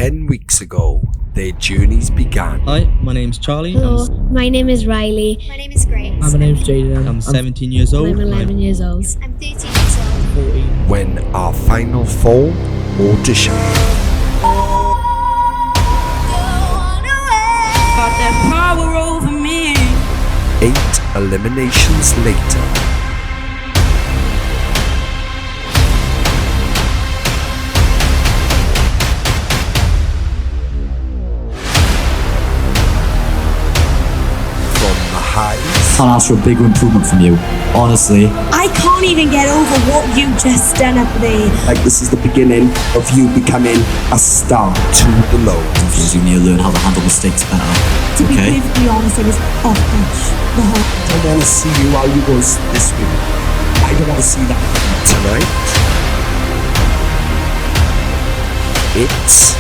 10 weeks ago, their journeys began. Hi, my name's Charlie. Hello, my name is Riley. My name is Grace. My name's Jaden. I'm 17 years old. I'm 11 years old. I'm 13 years old. 14. When our final four audition. Got that power over me. 8 eliminations later. From the highs Can't ask for a bigger improvement from you. Honestly, I can't even get over what you just done up there. Like this is the beginning of you becoming a star. to the lows. you need to learn how to handle mistakes better. To be Okay? perfectly honest, I was off edge the whole. I want to see you how you was this week. I don't want to see that. Tonight, it's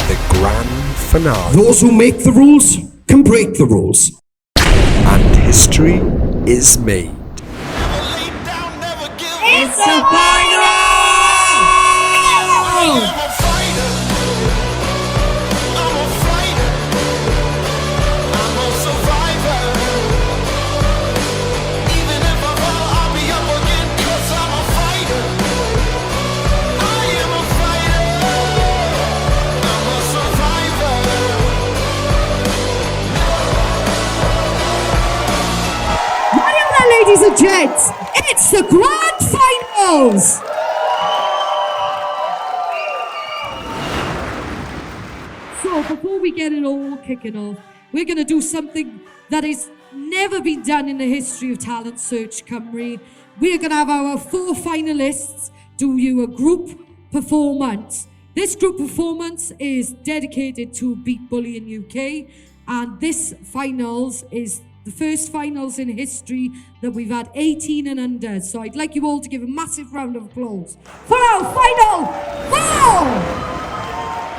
the grand finale. Those who make the rules can break the rules. And history is made. It's a final. Ladies and gents, it's the grand finals. So before we get it all kicking off, we're going to do something that has never been done in the history of Talent Search Cymru. We're going to have our 4 finalists do you a group performance. This group performance is dedicated to Beat Bullying UK, and this finals is the first finals in history that we've had 18 and under. So I'd like you all to give a massive round of applause for our final 4!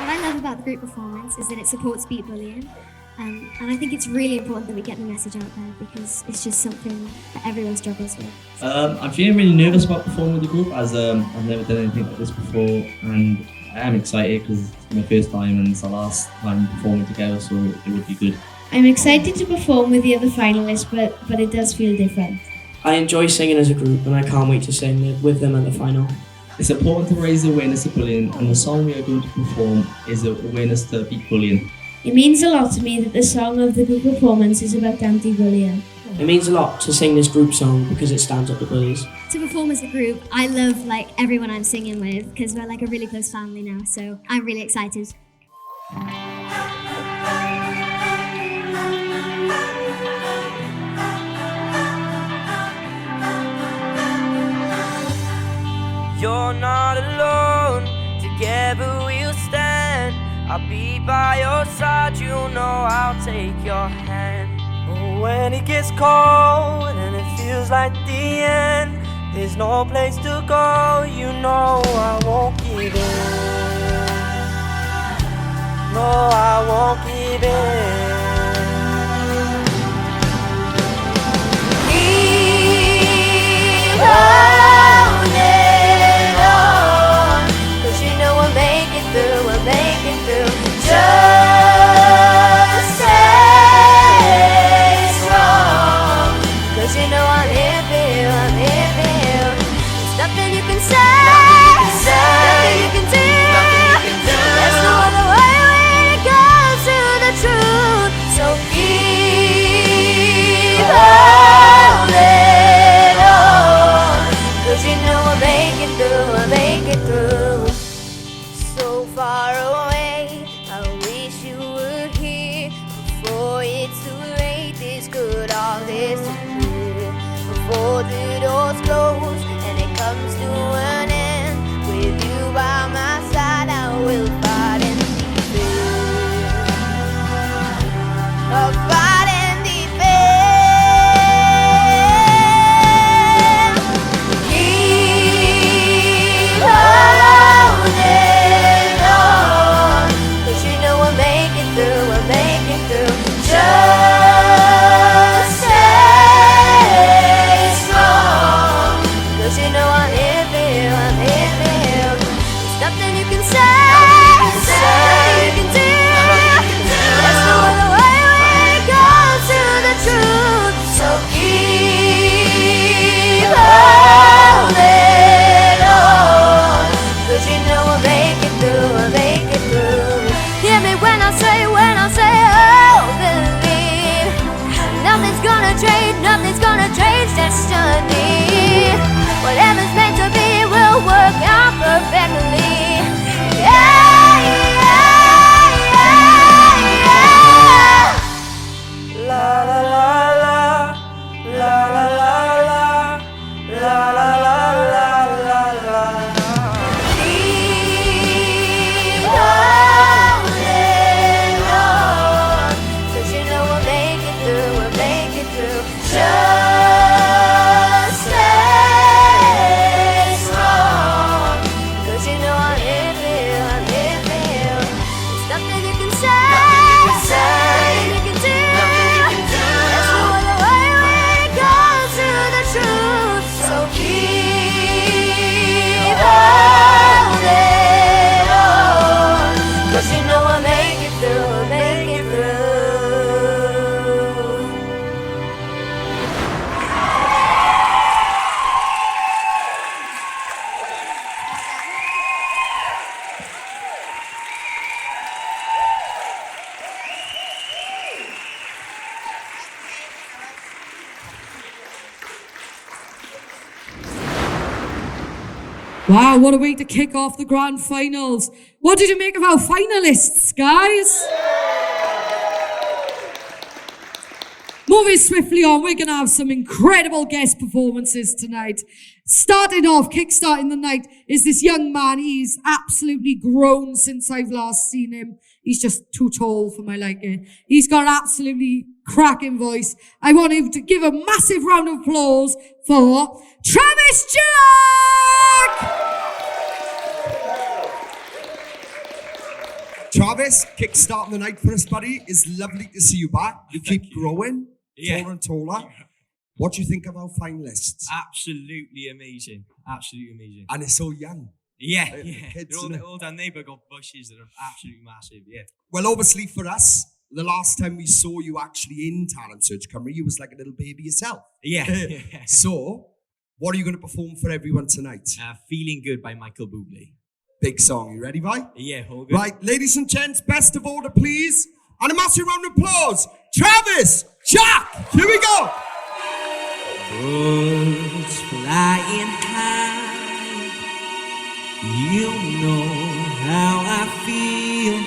What I love about the group performance is that it supports Beat Bullying. And I think it's really important that we get the message out there because it's just something that everyone struggles with. I'm feeling really nervous about performing with the group as I've never done anything like this before, and I am excited because it's my first time and it's the last time performing together, so it would be good. I'm excited to perform with the other finalists, but it does feel different. I enjoy singing as a group and I can't wait to sing with them at the final. It's important to raise awareness of bullying, and the song we are going to perform is awareness to beat bullying. It means a lot to me that the song of the group performance is about anti-bullying. It means a lot to sing this group song because it stands up to bullies. To perform as a group, I love everyone I'm singing with because we're like a really close family now. So I'm really excited. You're not alone, together we'll stand. I'll be by your side, you know I'll take your hand. Oh, when it gets cold and it feels like the end, there's no place to go, you know I won't give in. No, I won't give in. Just stay strong, 'cause you know I'm here for you, I'm here for you. There's nothing you can say, nothing you can do. There's no other way when it comes to the truth. So keep holding on, 'cause you know I'll make it through, I'll make it through. So far destiny. Whatever's meant to be will work out perfectly. Yeah, yeah, yeah, yeah. La la la la, la la la la, la la la la la la. Keep holding on, 'cause you know we'll make it through, we'll make it through. Just stay strong, 'cause you know I'm here for you, I'm here for you. There's nothing you can say, nothing you can do. There's no other way we go to the truth. So keep holding on, 'cause you know I'll make it through, I'll make it through. Wow, what a way to kick off the grand finals. What did you make of our finalists, guys? Moving swiftly on, we're going to have some incredible guest performances tonight. Starting off, kickstarting the night, is this young man. He's absolutely grown since I've last seen him. He's just too tall for my liking. He's got an absolutely cracking voice. I want him to give a massive round of applause for Travis Jack! Travis, kickstarting the night for us, buddy. It's lovely to see you back. You keep growing, taller and taller. What do you think of our finalists? Absolutely amazing. Absolutely amazing. And it's so young. Yeah, Kids, They're all down there, but got bushes that are absolutely massive, yeah. Well, obviously for us, the last time we saw you actually in Talent Search Cymru, you was like a little baby yourself. Yeah. So, what are you going to perform for everyone tonight? Feeling Good by Michael Bublé. Big song. You ready, Vi? Yeah, all good. Right, ladies and gents, best of order, please. And a massive round of applause. Travis Jack. Here we go. Birds flying high, you know how I feel.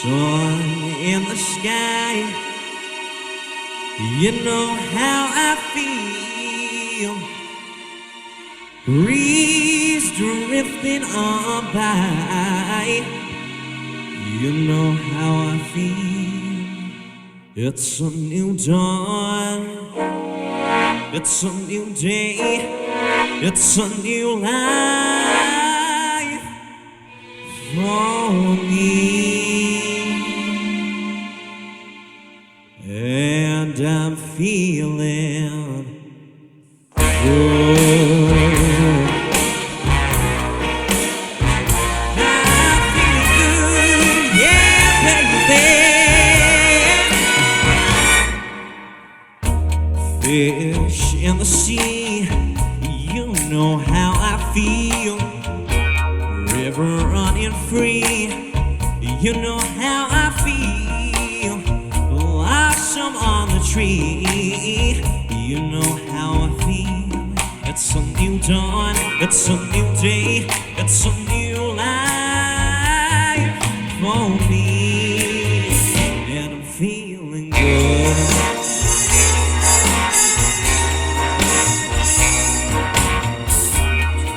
Sun in the sky, you know how I feel. Breeze drifting on by, you know how I feel. It's a new dawn, it's a new day, it's a new life for me. And I'm feeling good. Fish in the sea, you know how I feel. River running free, you know how I feel. Blossom on the tree, you know how I feel. It's a new dawn, it's a new day, it's a new life for me. And I'm feeling good.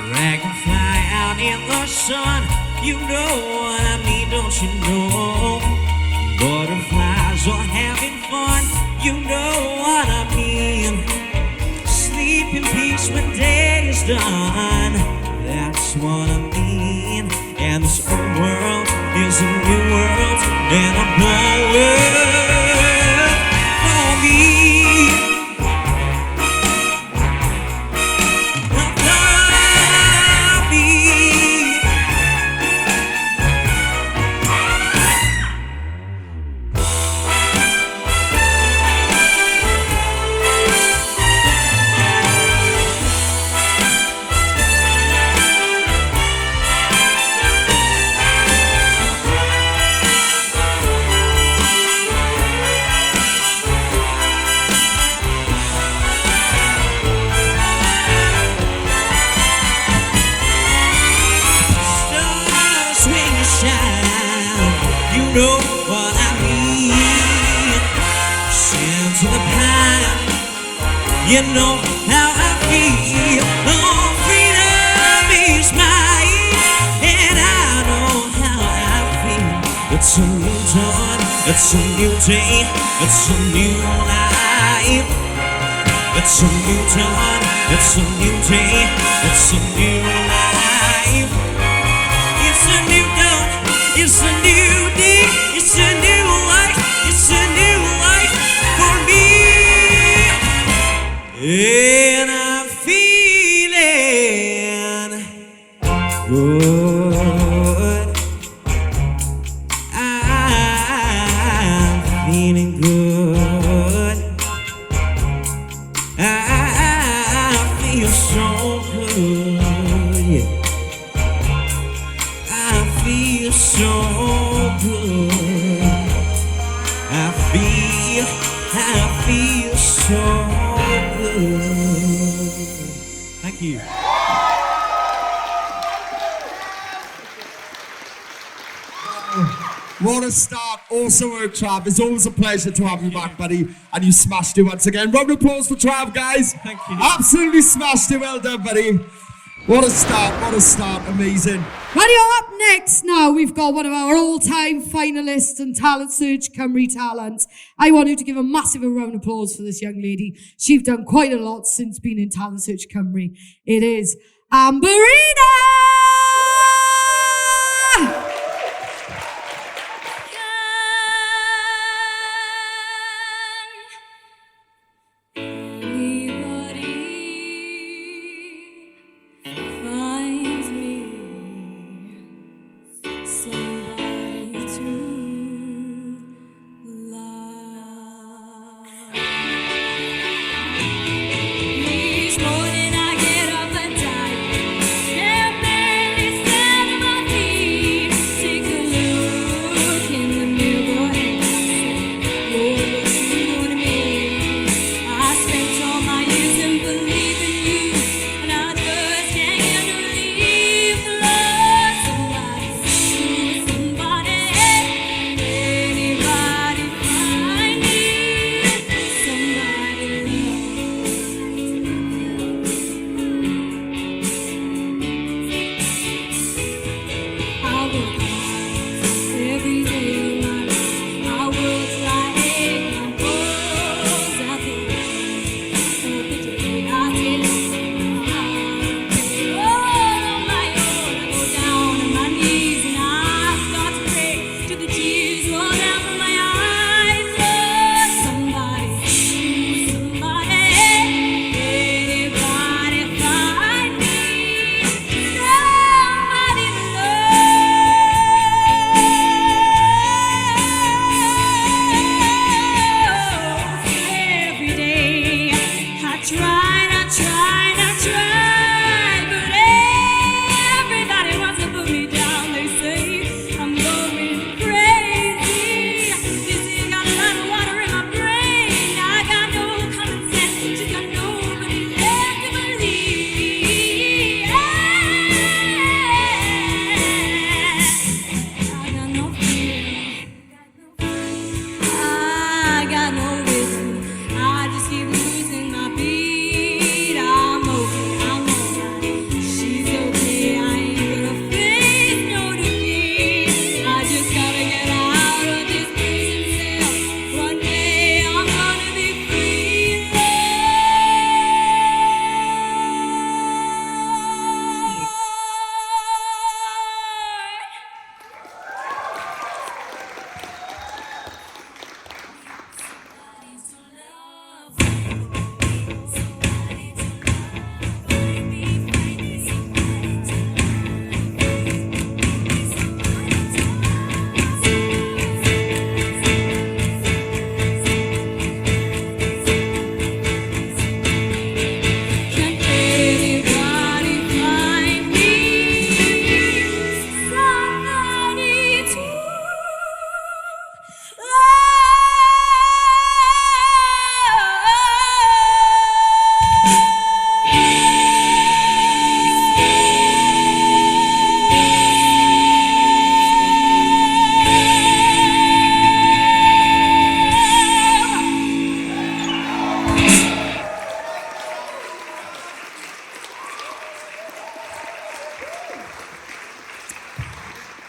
Dragonfly out in the sun, you know what I mean, don't you know? Butterflies are having fun, you know what I mean. Sleep in peace when day is done, that's what I mean. And this old world is a new world, and a new world for me. know what I mean. Sand to the pine, you know how I feel. Oh, freedom is mine, and I know how I feel. It's a new dawn, it's a new day, it's a new life. It's a new dawn, it's a new day, it's a new life. It's a new dawn, it's a new day, it's a new life, it's a new life for me. And I'm feeling good. I'm feeling good. I feel so good, yeah. I feel so good. I feel so good. Thank you. What a start. Awesome work, Trav. It's always a pleasure to have you back, buddy. And you smashed it once again. Round of applause for Trav, guys. Thank you. Absolutely smashed it. Well done, buddy. What a start. What a start. Amazing. Radio up next now, we've got one of our all-time finalists and Talent Search Cymru talents. I want you to give a massive round of applause for this young lady. She's done quite a lot since being in Talent Search Cymru. It is Amberina! Each morning I get up and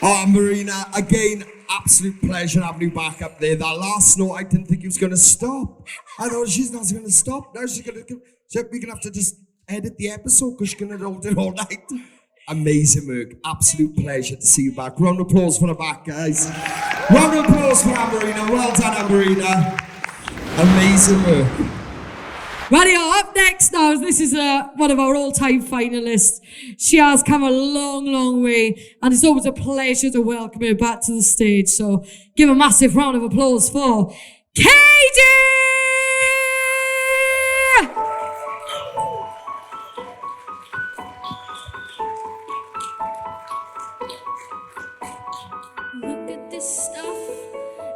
Oh, Marina, again, absolute pleasure having you back up there. That last note, I didn't think he was going to stop. I thought she's not going to stop. Now she's going to... So we're going to have to just edit the episode because she's going to hold it all night. Amazing work. Absolute pleasure to see you back. Round of applause for the back, guys. Round of applause for Marina. Well done, Marina. Amazing work. Radio, up next now, this is one of our all-time finalists. She has come a long, long way, and it's always a pleasure to welcome her back to the stage. So give a massive round of applause for Katie! Look at this stuff,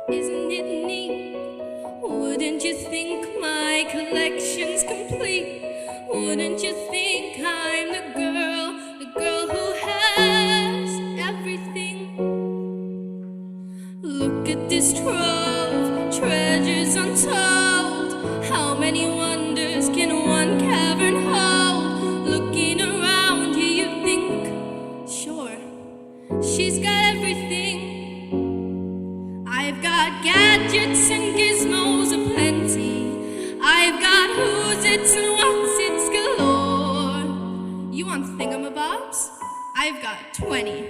isn't it neat? Wouldn't you think my collection's complete? Wouldn't you think I'm the girl who has everything? Look at this trove, treasures untold. How many wonders can one cavern hold? Looking around here, you think, sure, she's got everything. I've got gadgets and gizmos aplenty. I've got who's its and what's its galore. You want thingamabobs? I've got 20.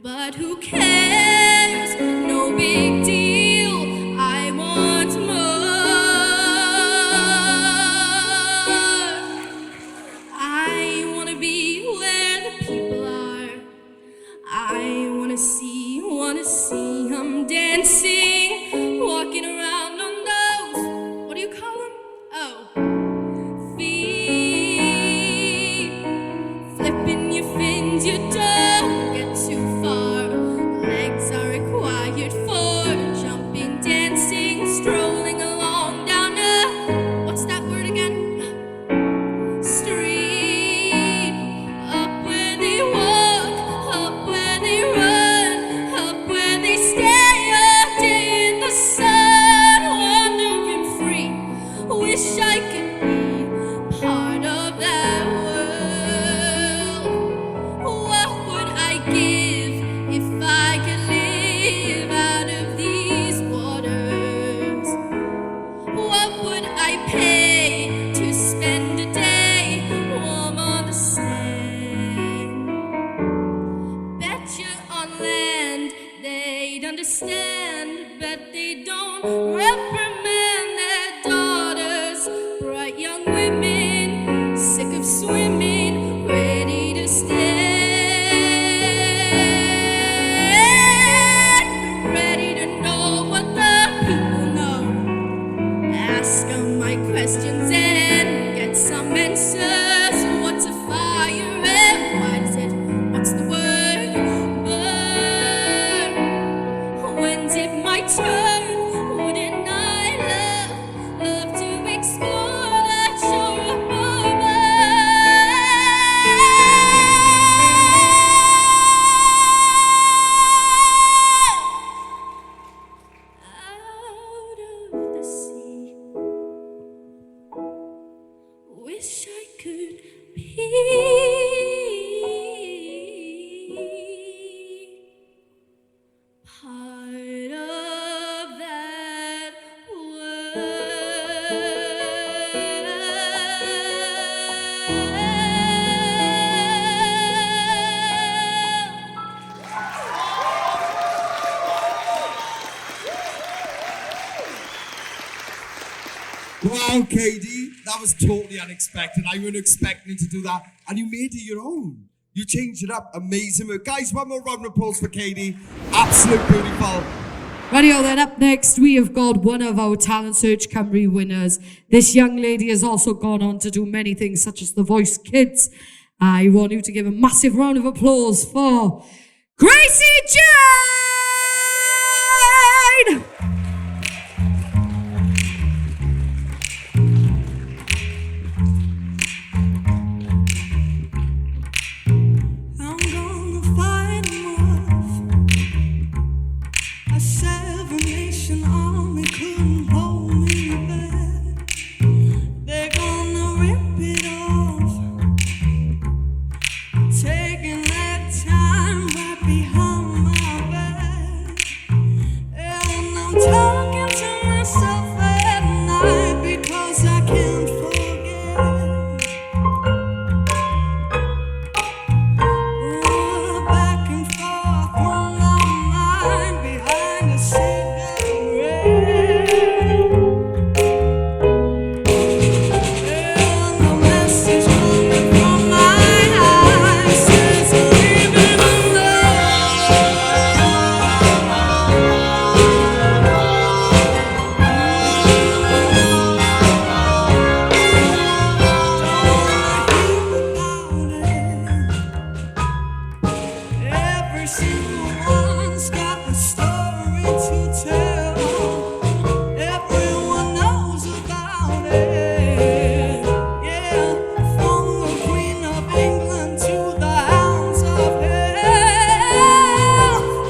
But who cares? No big deal. I want more. I wanna be where the people are. I wanna see them dancing, walking around on those, what do you call them? Oh, feet, flipping your fins, you don't get too far. Legs are required for jumping, dancing, strolling along down a, what's that word again? Street, up where they walk, up where they run, up where they stay all day in the sun, wandering free. Wish I could be part of that world. What would I give if I could live out of these waters? What would I pay to spend a day warm on the sand? Betcha on land they'd understand, bet they don't reprimand their daughters. Bright young women, sick of swimming, ready to stand, ready to know what the people know. Ask them my questions and get some answers. What's a fire and what is it? What's the word? Burn. When's it my turn? Wouldn't I love to explore that shore above us? Out of the sea. Wish I could be part of that Wow, Katie, that was totally unexpected. I wasn't expecting to do that. And you made it your own. You changed it up. Amazing work. Guys, one more round of applause for Katie. Absolute beautiful. Radio, then up next, we have got one of our Talent Search Cymru winners. This young lady has also gone on to do many things, such as The Voice Kids. I want you to give a massive round of applause for Gracie Jane! I'm gonna fight 'em off. A seven-nation army couldn't hold me back. They're gonna rip it off, taking their time right behind my Everyone's got a story to tell. Everyone knows about it. Yeah, from the Queen of England to the hounds of hell.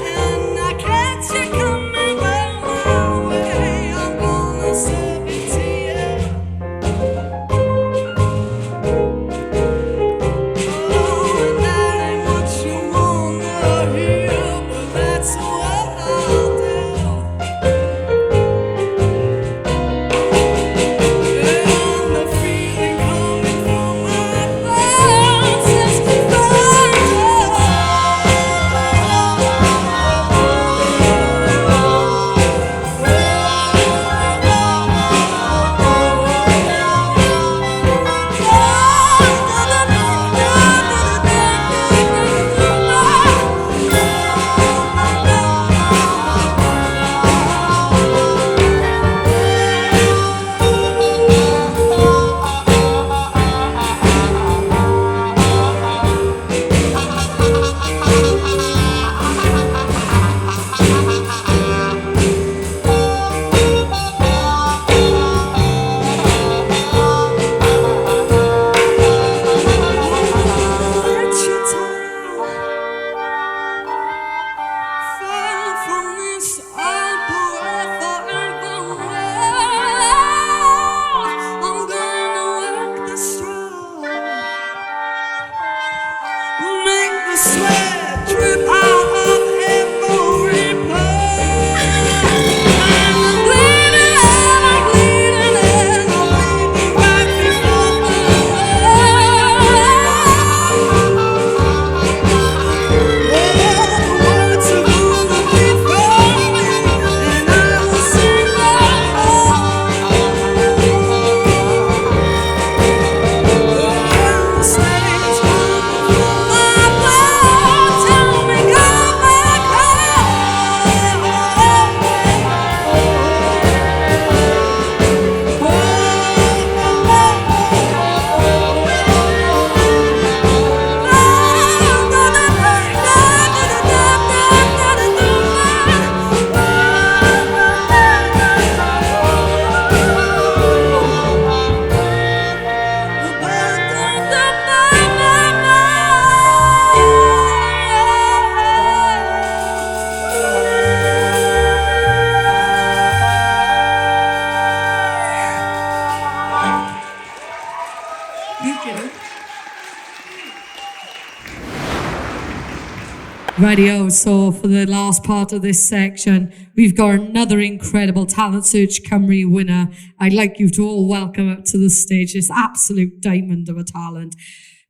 And I catch you coming round my way. I'm gonna serve it to you. Oh, and that ain't what you wanna hear, but that's what I'll do. And the feeling coming from my bones is sweat drip out of every pore. I'm bleeding and I'm bleeding and I'm bleeding right before the words are gonna be for me, and I will sing the stage from my blood. Tell me, come back Radio. So for the last part of this section, we've got another incredible Talent Search Cymru winner. I'd like you to all welcome up to the stage this absolute diamond of a talent,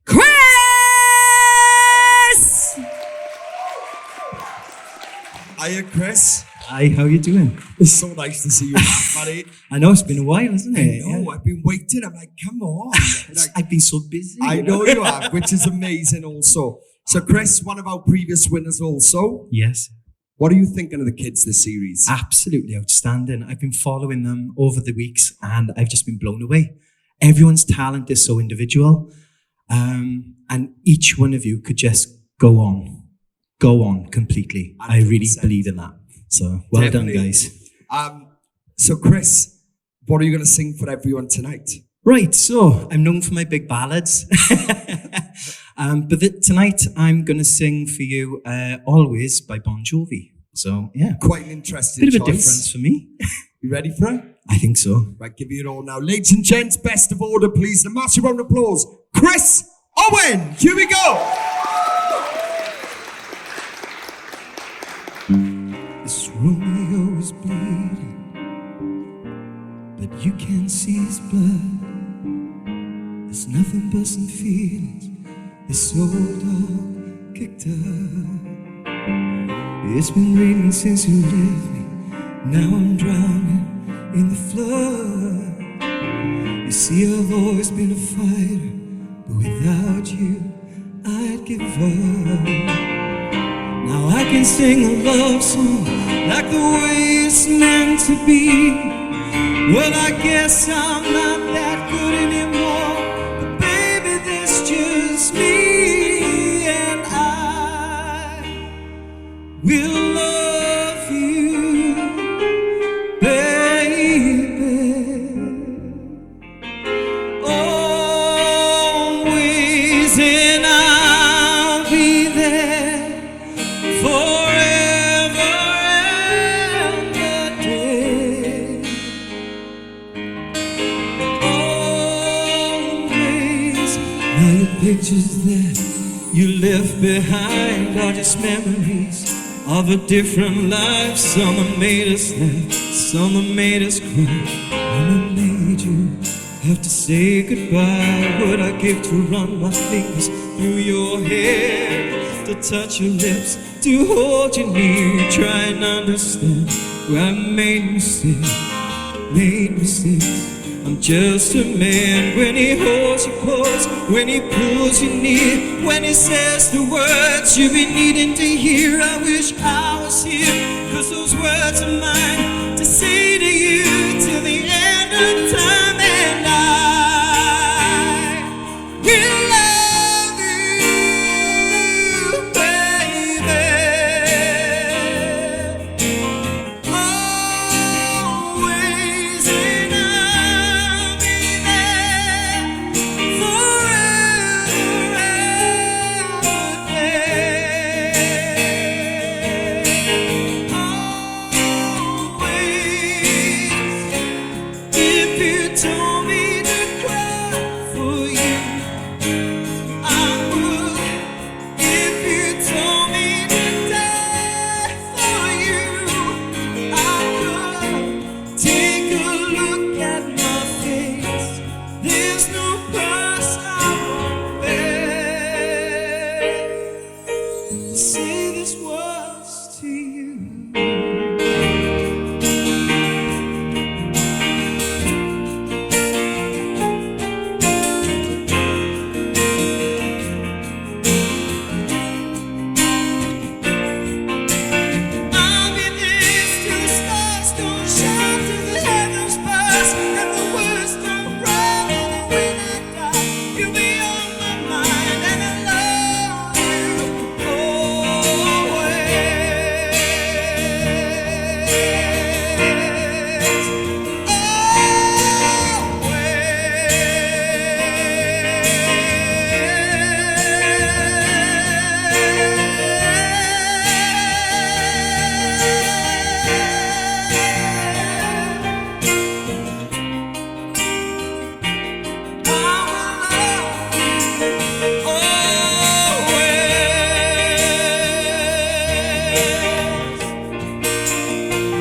Chris! Hiya, Chris. Hi, how you doing? It's so nice to see you back, buddy. I know, it's been a while, hasn't I it? know, I've been waiting. I'm like, come on. Like, I've been so busy. I know you have, which is amazing also. So, Chris, one of our previous winners also. Yes. What are you thinking of the kids this series? Absolutely outstanding. I've been following them over the weeks and I've just been blown away. Everyone's talent is so individual, and each one of you could just go on completely. 100%. I really believe in that. So well Definitely. Done, guys. So, Chris, what are you going to sing for everyone tonight? Right, so I'm known for my big ballads. But tonight I'm going to sing for you Always by Bon Jovi. So, yeah. Quite an interesting Bit of choice. a difference for me. You ready for it? I think so. Right, give you it all now. Ladies and gents, best of order, please. A massive round of applause. Chris Owen, here we go. This Romeo is bleeding, but you can't see his blood. There's nothing but some feelings this old dog kicked up. It's been raining since you left me. Now I'm drowning in the flood. You see, I've always been a fighter, but without you, I'd give up. Now I can sing a love song like the way it's meant to be. Well, I guess I'm not that good anymore, but baby, there's just me, and I will love pages that you left behind are just memories of a different life. Some have made us laugh, some have made us cry. When I made you have to say goodbye, what I give to run my fingers through your hair, to touch your lips, to hold you near, try and understand where I made mistakes. I'm just a man when he holds you close, when he pulls you near, when he says the words you've been needing to hear. I wish I was here, 'cause those words are mine to say to you till the end of time. And I will love you, baby, always, and I'll be there forever and a day. If you told me to cry for you, I would. If you told me to die for you, I could. Take a look at my face, there's no price I won't bear to say these words to you. I'll be this till the stars don't shine, till the heavens burst, and the words don't rhyme, and when I die, you'll be on my mind, and I love you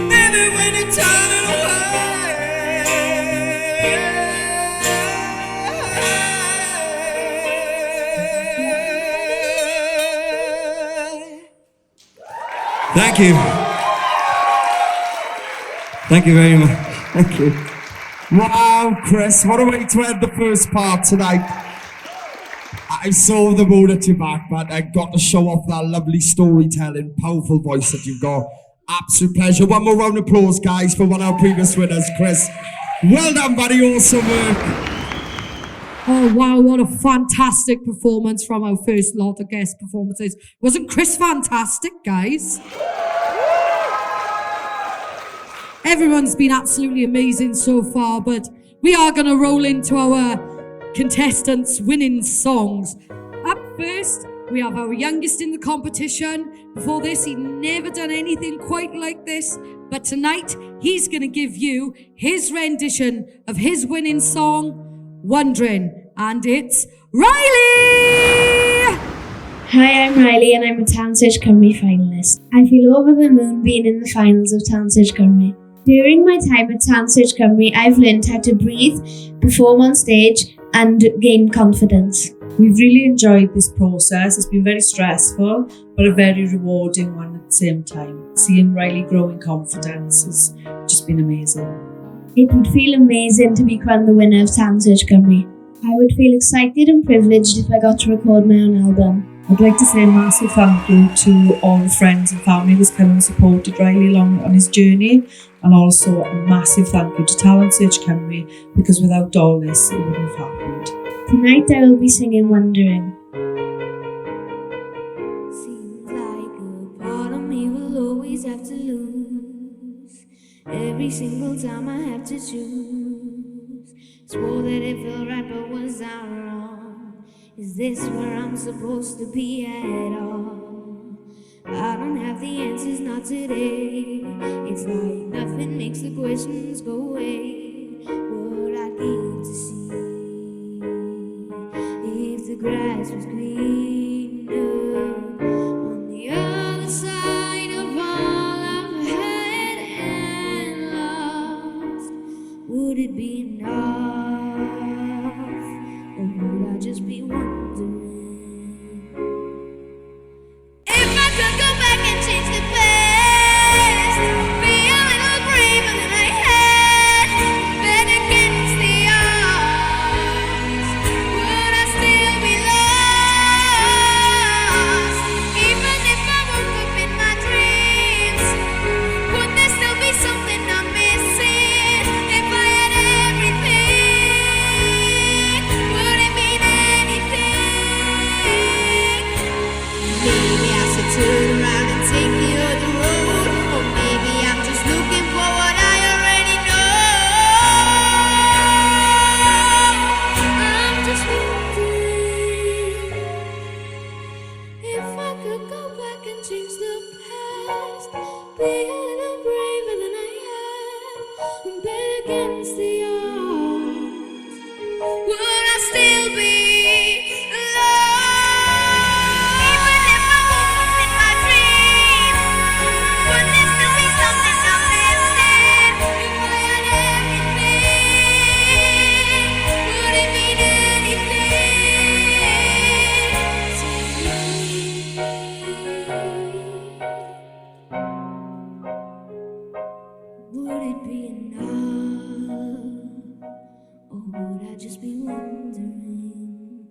maybe when you turn it away. Thank you. Thank you very much. Thank you. Wow, Chris, what a way to end the first part tonight. I saw the mood at your back, but I got to show off that lovely storytelling, powerful voice that you've got. Absolute pleasure. One more round of applause, guys, for one of our previous winners, Chris. Well done, buddy. Awesome work. Oh wow, what a fantastic performance from our first lot of guest performances. Wasn't Chris fantastic, guys? Everyone's been absolutely amazing so far, but we are going to roll into our contestants' winning songs. Up first, we have our youngest in the competition. Before this, he'd never done anything quite like this, but tonight, he's going to give you his rendition of his winning song, Wondering, and it's Riley! Hi, I'm Riley and I'm a Talent Search Cymru finalist. I feel over the moon being in the finals of Talent Search Cymru. During my time at Talent Search Cymru, I've learned how to breathe, perform on stage and gain confidence. We've really enjoyed this process. It's been very stressful, but a very rewarding one at the same time. Seeing Riley grow in confidence has just been amazing. It would feel amazing to be crowned the winner of Talent Search Cymru. I would feel excited and privileged if I got to record my own album. I'd like to say a massive thank you to all the friends and family who's come and supported Riley along on his journey, and also a massive thank you to Talent Search Cymru, because without all this, it wouldn't have happened. Tonight I will be singing Wondering. Seems like a part of me will always have to lose. Every single time I have to choose. Swore that it felt right, but was I wrong? Is this where I'm supposed to be at all? I don't have the answers, not today. It's like nothing makes the questions go away. What I'd give to see if the grass grass was greener on the other side of all I've had and lost. Would it be enough, or would I just be wondering if I could go back and change the past, be a little braver than I had, bet against the odds? Would I still be lost, even if I woke up in my dreams? Would there still be something I'm missing if I had everything? Would it mean anything? Maybe I should turn around and take the other road, or maybe I'm just looking for what I already know. I'm just wondering if I could go back and change the past, be a little braver than I am, and bet against the odds. Would I still be alone, even if I woke up in my dreams? Would there still be something I'm missing if I had everything? Would it mean anything? Would it be enough, or would I just be wondering?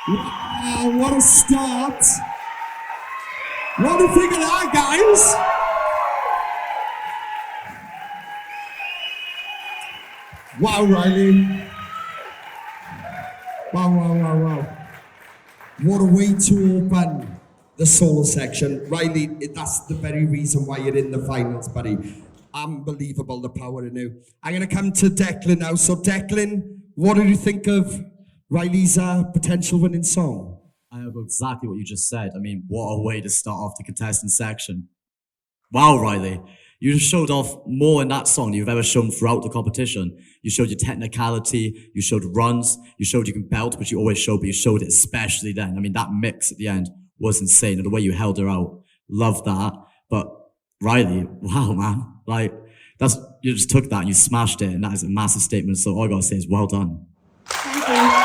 Wow, what a start! What do you think of that, guys? Wow, Riley. Wow. What a way to open the solo section. Riley, that's the very reason why you're in the finals, buddy. Unbelievable, the power in you. I'm going to come to Declan now. So, Declan, what did you think of Riley's potential winning song? I know exactly what you just said. I mean, what a way to start off the contestant section. Wow, Riley. You just showed off more in that song than you've ever shown throughout the competition. You showed your technicality, you showed runs, you showed you can belt, which you always show, but you showed it especially then. I mean, that mix at the end was insane, and the way you held her out, loved that. But Riley, wow, man. Like, you just took that and you smashed it, and that is a massive statement, so all I gotta say is well done. Thank you.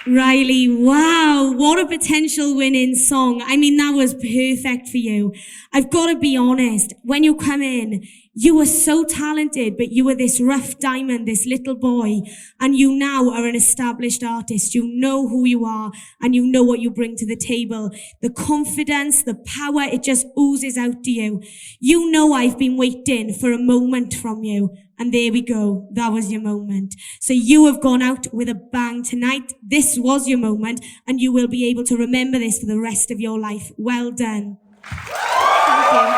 Riley, wow, what a potential winning song. I mean, that was perfect for you. I've got to be honest, when you come in, you were so talented, but you were this rough diamond, this little boy, and you now are an established artist. You know who you are, and you know what you bring to the table. The confidence, the power, it just oozes out to you. You know I've been waiting for a moment from you. And there we go. That was your moment. So you have gone out with a bang tonight. This was your moment, and you will be able to remember this for the rest of your life. Well done. Thank you.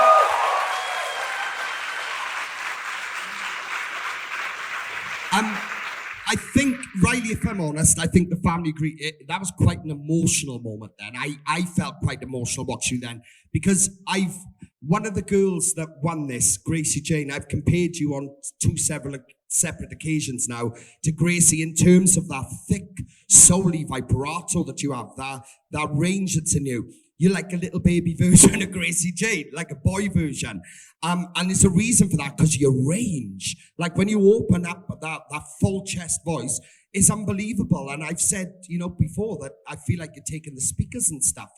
I think, Riley, if I'm honest, I think the family agree. That was quite an emotional moment then. I felt quite emotional watching you then, because one of the girls that won this, Gracie Jane, I've compared you on separate occasions now to Gracie in terms of that thick, soul-y vibrato that you have, that range that's in you. You're like a little baby version of Gracie Jane, like a boy version. And there's a reason for that, because your range, like when you open up that full chest voice, is unbelievable. And I've said, before that I feel like you're taking the speakers and stuff,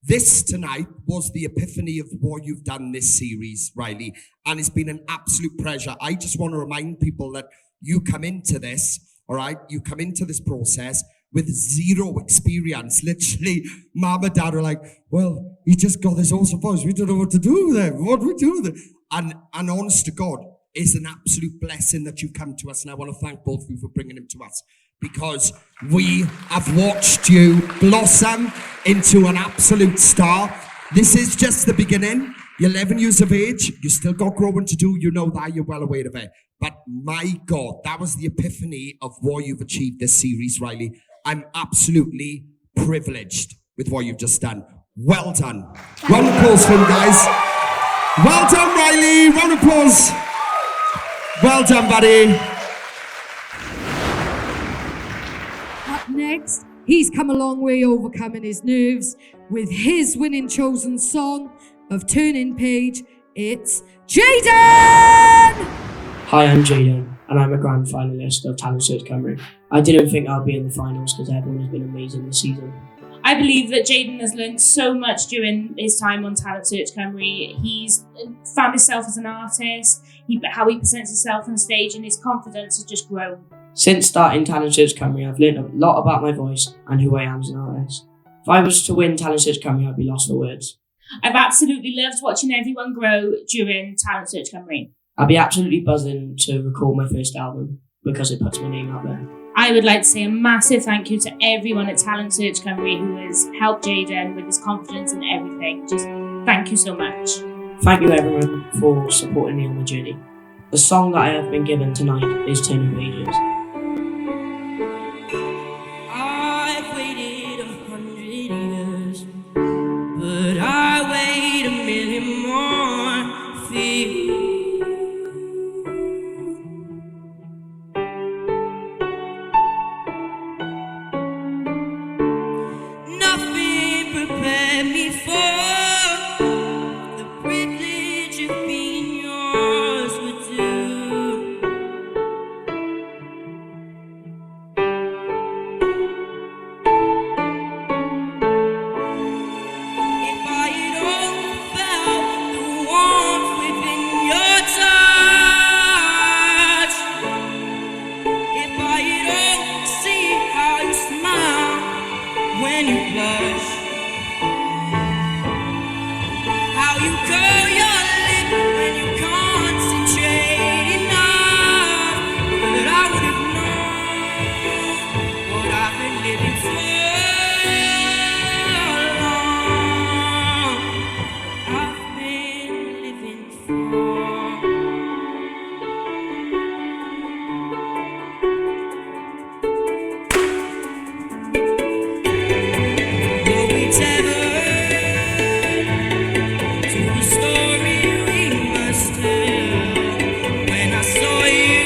This tonight was the epiphany of what you've done this series, Riley, and it's been an absolute pleasure. I just want to remind people that you come into this, all right? You come into this process with zero experience. Literally, Mum and Dad are like, well, he just got this awesome voice. We don't know what to do with him. What do we do with it? And honest to God, it's an absolute blessing that you've come to us, and I want to thank both of you for bringing him to us, because we have watched you blossom into an absolute star. This is just the beginning. You're 11 years of age. You still got growing to do. You know that. You're well aware of it. But my God, that was the epiphany of what you've achieved this series, Riley. I'm absolutely privileged with what you've just done. Well done. Round of applause for him, guys. Well done, Riley. Round of applause. Well done, buddy. Up next, he's come a long way overcoming his nerves with his winning chosen song of Turning Page. It's Jaden! Hi, I'm Jaden, and I'm a grand finalist of Talent Search Cymru. I didn't think I'd be in the finals because everyone has been amazing this season. I believe that Jaden has learned so much during his time on Talent Search Cymru. He's found himself as an artist, how he presents himself on stage, and his confidence has just grown. Since starting Talent Search Cymru, I've learned a lot about my voice and who I am as an artist. If I was to win Talent Search Cymru, I'd be lost for words. I've absolutely loved watching everyone grow during Talent Search Cymru. I'd be absolutely buzzing to record my first album because it puts my name out there. I would like to say a massive thank you to everyone at Talent Search Cymru who has helped Jaden with his confidence and everything. Just thank you so much. Thank you everyone for supporting me on my journey. The song that I have been given tonight is Turning Pages. I've waited 100 years, but I wait a million more for you. Nothing prepared me for the privilege of being yours with you. If I had only felt the warmth within your touch, if I had only seen how you smile when you blush, how you curl your lip when you concentrate enough, that I would have known what I've been living for long. I've been living for. Will we tether to the story we must tell? When I saw you,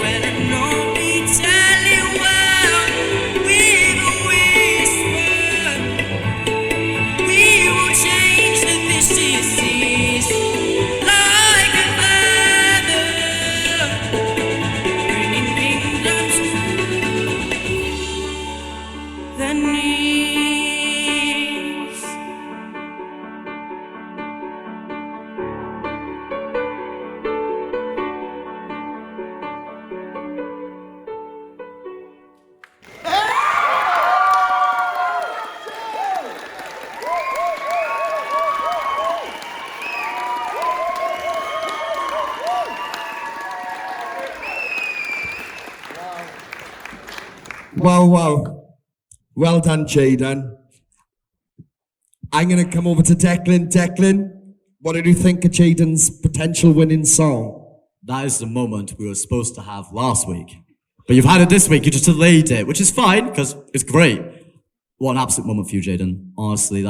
well, I know we tell it well with a whisper. We will change the vicious seas like a feather, bringing kingdoms to the knees. Wow, wow. Well done, Jaden. I'm going to come over to Declan. Declan, what did you think of Jaden's potential winning song? That is the moment we were supposed to have last week. But you've had it this week, you just delayed it, which is fine, because it's great. What an absolute moment for you, Jaden. Honestly,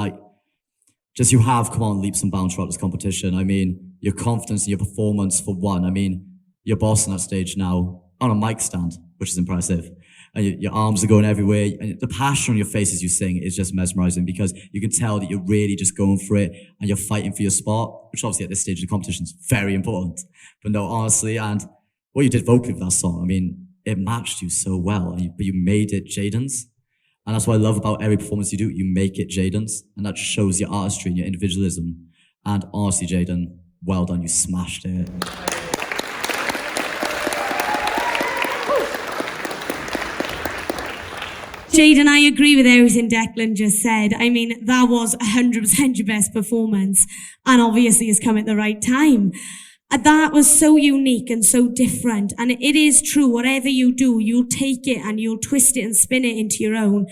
just you have come on leaps and bounds throughout this competition. I mean, your confidence in your performance for one. I mean, you're bossing that stage now on a mic stand, which is impressive. And your arms are going everywhere. And the passion on your face as you sing is just mesmerizing because you can tell that you're really just going for it and you're fighting for your spot, which obviously at this stage of the competition is very important. But no, honestly, and what you did vocally with that song, I mean, it matched you so well, but you made it Jaden's. And that's what I love about every performance you do. You make it Jaden's, and that just shows your artistry and your individualism. And honestly, Jaden, well done. You smashed it. Jaden, I agree with everything Declan just said. I mean, that was 100% your best performance, and obviously it's come at the right time. That was so unique and so different, and it is true, whatever you do, you'll take it and you'll twist it and spin it into your own.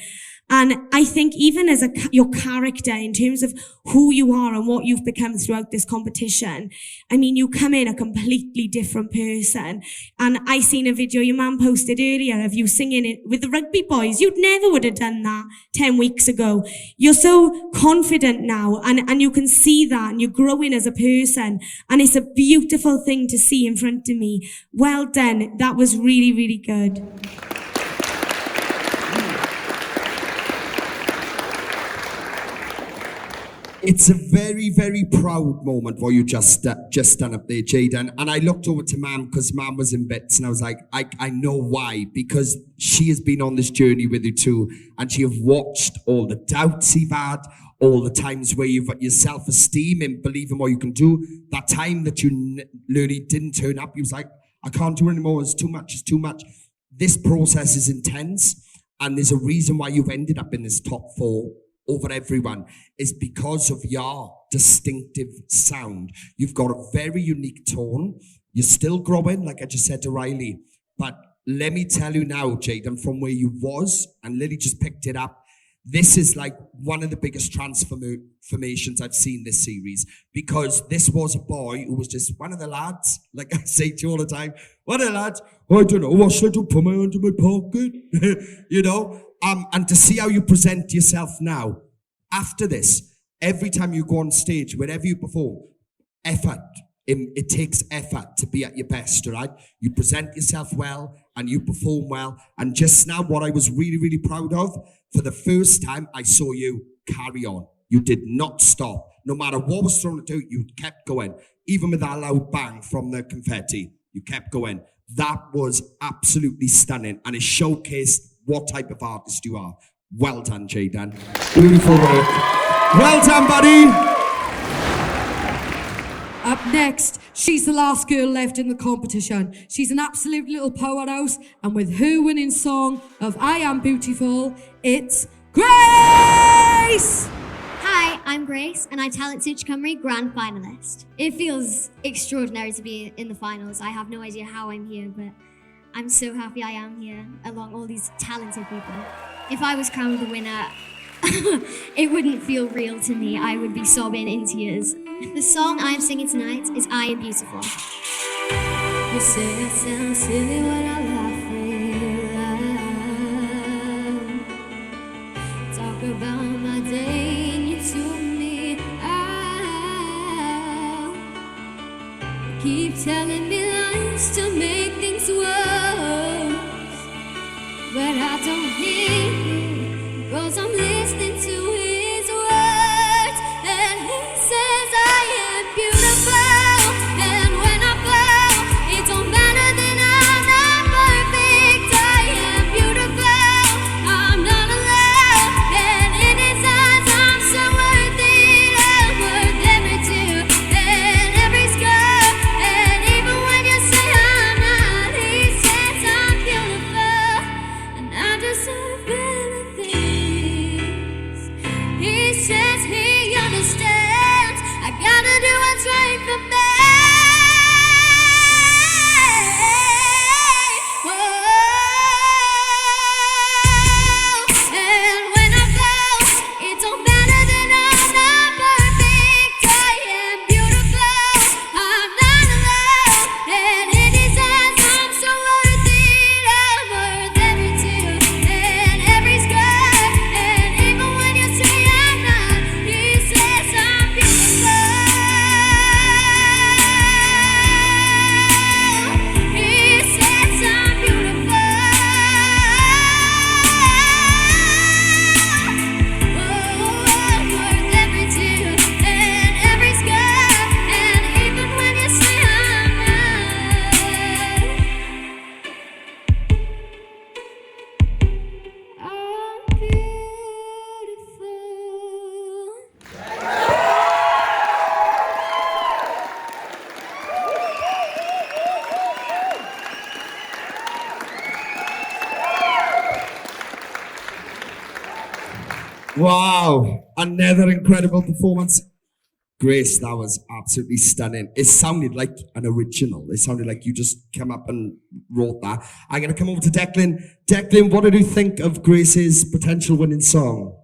And I think even as your character, in terms of who you are and what you've become throughout this competition, I mean, you come in a completely different person. And I seen a video your mum posted earlier of you singing it with the rugby boys. You'd never would have done that 10 weeks ago. You're so confident now, and you can see that, and you're growing as a person. And it's a beautiful thing to see in front of me. Well done. That was really, really good. It's a very, very proud moment what you just done up there, Jaden. And I looked over to Mam because Mam was in bits, and I was like, I know why, because she has been on this journey with you too, and she have watched all the doubts you've had, all the times where you've got your self-esteem and believing what you can do. That time that you nearly didn't turn up, you was like, I can't do it anymore. It's too much. It's too much. This process is intense, and there's a reason why you've ended up in this top 4 over everyone, is because of your distinctive sound. You've got a very unique tone. You're still growing, like I just said to Riley. But let me tell you now, Jaden, from where you was, and Lily just picked it up, this is like one of the biggest transformations I've seen this series, because this was a boy who was just one of the lads, like I say to you all the time, one of the lads, I don't know, what should I do, put my hand in my pocket, you know? And to see how you present yourself now, after this, every time you go on stage, wherever you perform, effort. It takes effort to be at your best, right? You present yourself well and you perform well. And just now, what I was really, really proud of, for the first time, I saw you carry on. You did not stop. No matter what was thrown at you, you kept going. Even with that loud bang from the confetti, you kept going. That was absolutely stunning, and it showcased what type of artist you are. Well done, Jaden. Beautiful work. Well done, buddy. Up next, she's the last girl left in the competition. She's an absolute little powerhouse, and with her winning song of I Am Beautiful, it's Grace! Hi, I'm Grace, and I'm Talent Search Cymru Grand Finalist. It feels extraordinary to be in the finals. I have no idea how I'm here, but I'm so happy I am here along all these talented people. If I was crowned the winner, it wouldn't feel real to me. I would be sobbing in tears. The song I'm singing tonight is I Am Beautiful. You say I sound silly when I laugh for you. Talk about my day and you took me out. Keep telling me lies to make things worse, but I don't hear you, 'cause I'm listening to his words, and he says I am beautiful, and when I fall, it don't matter that I'm not perfect. I am beautiful, I'm not alone, and in his eyes I'm so worth it. I'm worth every tear and every scar, and even when you say I'm not, he says I'm beautiful, and I deserve better things. He says he understands. I gotta do what's right for me. Whoa. And when I fall, it don't matter that I'm not perfect. I am beautiful, I'm not alone, and in his eyes I'm so worth it. I'm worth every tear and every scar, and even when you say I'm not, he says I'm beautiful. He says I'm beautiful. Oh, I'm worth every tear and every scar, and even when you say I'm not, I'm beautiful. Wow, another incredible performance. Grace, that was absolutely stunning. It sounded like an original. It sounded like you just come up and wrote that. I'm going to come over to Declan. Declan, what did you think of Grace's potential winning song?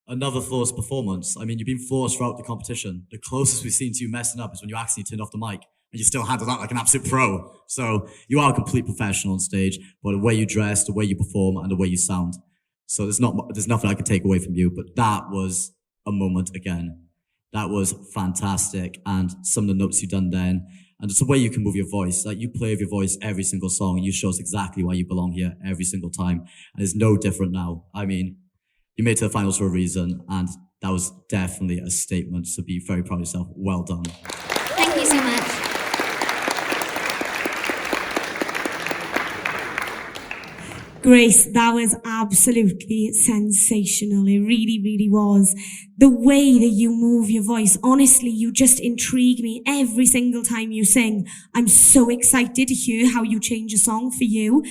Another flawless performance. I mean, you've been flawless throughout the competition. The closest we've seen to you messing up is when you accidentally turned off the mic, and you still handle that like an absolute pro. So you are a complete professional on stage, but the way you dress, the way you perform, and the way you sound. So there's nothing I can take away from you, but that was a moment again. That was fantastic. And some of the notes you've done then, and it's the way you can move your voice. Like, you play with your voice every single song, and you show us exactly why you belong here every single time. And it's no different now. I mean, you made it to the finals for a reason, and that was definitely a statement. So be very proud of yourself. Well done. Thank you so much. Grace, that was absolutely sensational. It really, really was. The way that you move your voice, honestly, you just intrigue me every single time you sing. I'm so excited to hear how you change a song for you.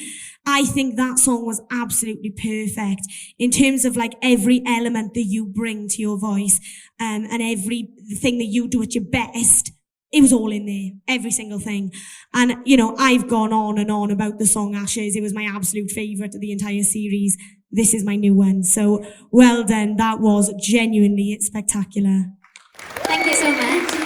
I think that song was absolutely perfect in terms of like every element that you bring to your voice, and everything that you do at your best. It was all in there, every single thing. And, you know, I've gone on and on about the song Ashes. It was my absolute favourite of the entire series. This is my new one. So well done. That was genuinely spectacular. Thank you so much.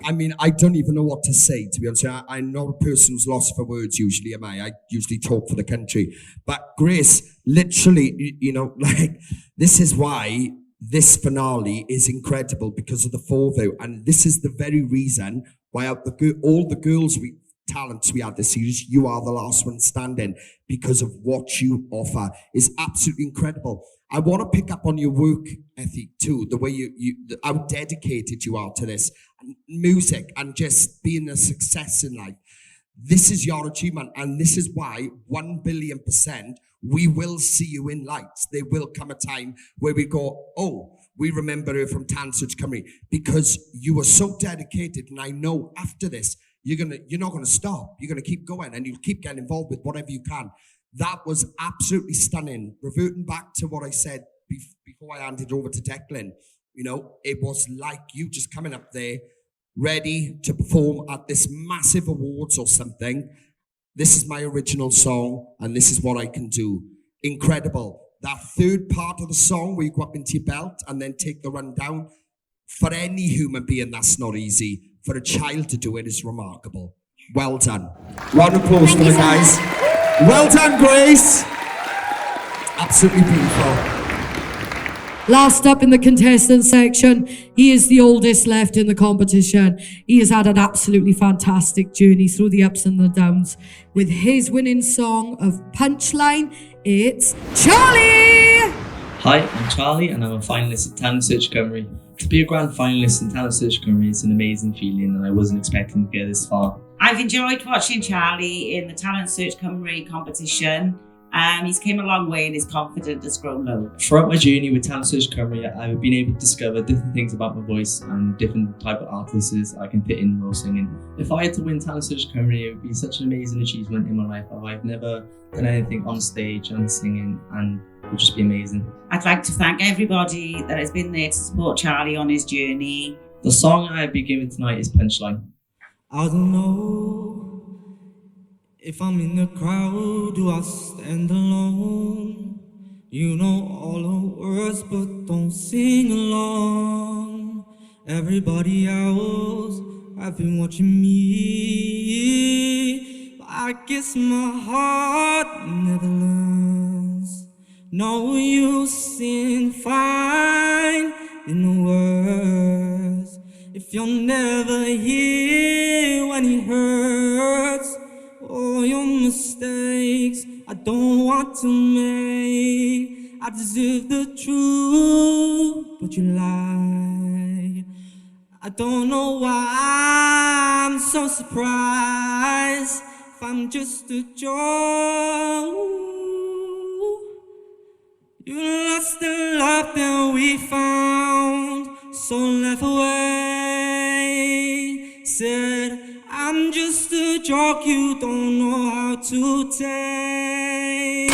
I mean, I don't even know what to say, to be honest. I'm not a person who's lost for words usually, am I? I usually talk for the country. But Grace, literally, you know, like, this is why this finale is incredible, because of the four of you. And this is the very reason why all the girls talents we had this series, you are the last one standing, because of what you offer is absolutely incredible. I want to pick up on your work ethic too, the way how dedicated you are to this music and just being a success in life. This is your achievement, and this is why 1,000,000,000% we will see you in lights. There will come a time where we go, oh, we remember her from Talent Search Cymru, because you were so dedicated. And I know after this, you're not gonna stop. You're gonna keep going, and you'll keep getting involved with whatever you can. That was absolutely stunning. Reverting back to what I said before I handed over to Declan, you know, it was like you just coming up there, ready to perform at this massive awards or something. This is my original song, and this is what I can do. Incredible. That third part of the song where you go up into your belt and then take the run down, for any human being, that's not easy. For a child to do it is remarkable. Well done. Round of applause for the guys. Well done, Grace. Absolutely beautiful. Last up in the contestant section, he is the oldest left in the competition. He has had an absolutely fantastic journey through the ups and the downs. With his winning song of Punchline, it's Charlie! Hi, I'm Charlie, and I'm a finalist at Talent Search Cymru. To be a grand finalist in Talent Search Cymru is an amazing feeling, and I wasn't expecting to get this far. I've enjoyed watching Charlie in the Talent Search Cymru competition. He's came a long way, and his confidence has grown loads. Throughout my journey with Talent Search Cymru, I've been able to discover different things about my voice and different type of artists I can fit in while singing. If I had to win Talent Search Cymru, it would be such an amazing achievement in my life. I've never done anything on stage and singing, and it would just be amazing. I'd like to thank everybody that has been there to support Charlie on his journey. The song I'll be giving tonight is Punchline. I don't know if I'm in the crowd, do I stand alone? You know all the words, but don't sing along. Everybody else, I've been watching me, but I guess my heart never learns. No use in finding the words if you're never here when it hurts. All your mistakes I don't want to make. I deserve the truth, but you lie. I don't know why I'm so surprised if I'm just a joke. You lost the love that we found, so left away. Said I'm just a joke you don't know how to take.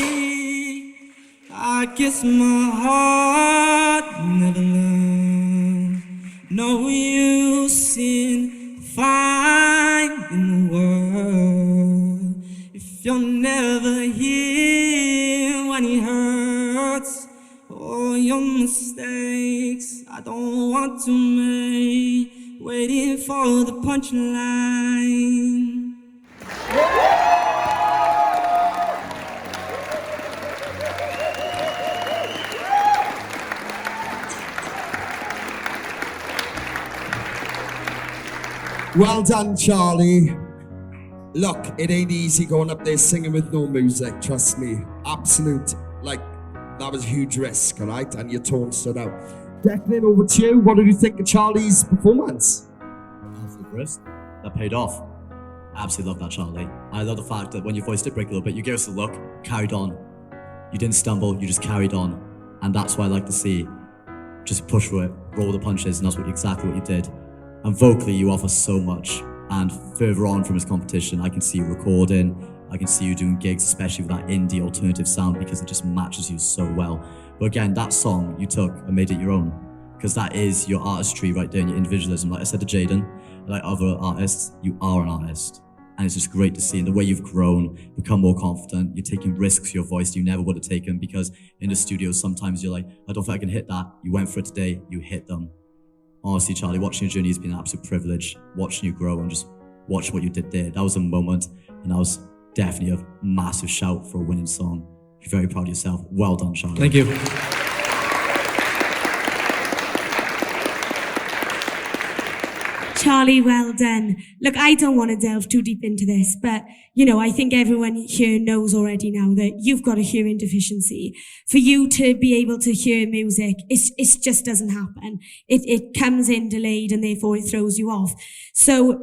I guess my heart never learned. No use in finding the word if you're never here when it hurts. All your mistakes I don't want to make, waiting for the punchline. Well done, Charlie. Look, it ain't easy going up there singing with no music, trust me. Absolute, like, that was a huge risk, alright? And your tone stood out. Declan, over to you. What did you think of Charlie's performance? Absolute risk. That paid off. Absolutely love that, Charlie. I love the fact that when your voice did break a little bit, you gave us a look, carried on. You didn't stumble, you just carried on. And that's what I like to see. Just push through it, roll the punches, and that's exactly what you did. And vocally, you offer so much. And further on from this competition, I can see you recording, I can see you doing gigs, especially with that indie alternative sound, because it just matches you so well. But again, that song you took and made it your own, because that is your artistry right there and your individualism. Like I said to Jaden, like other artists, you are an artist. And it's just great to see in the way you've grown, become more confident, you're taking risks for your voice you never would have taken, because in the studio, sometimes you're like, I don't think I can hit that. You went for it today, you hit them. Honestly, Charlie, watching your journey has been an absolute privilege. Watching you grow and just watch what you did there. That was a moment, and that was definitely a massive shout for a winning song. You're very proud of yourself. Well done, Charlie. Thank you. Charlie, well done. Look, I don't want to delve too deep into this, but, you know, I think everyone here knows already now that you've got a hearing deficiency. For you to be able to hear music, it just doesn't happen. It comes in delayed and therefore it throws you off. So,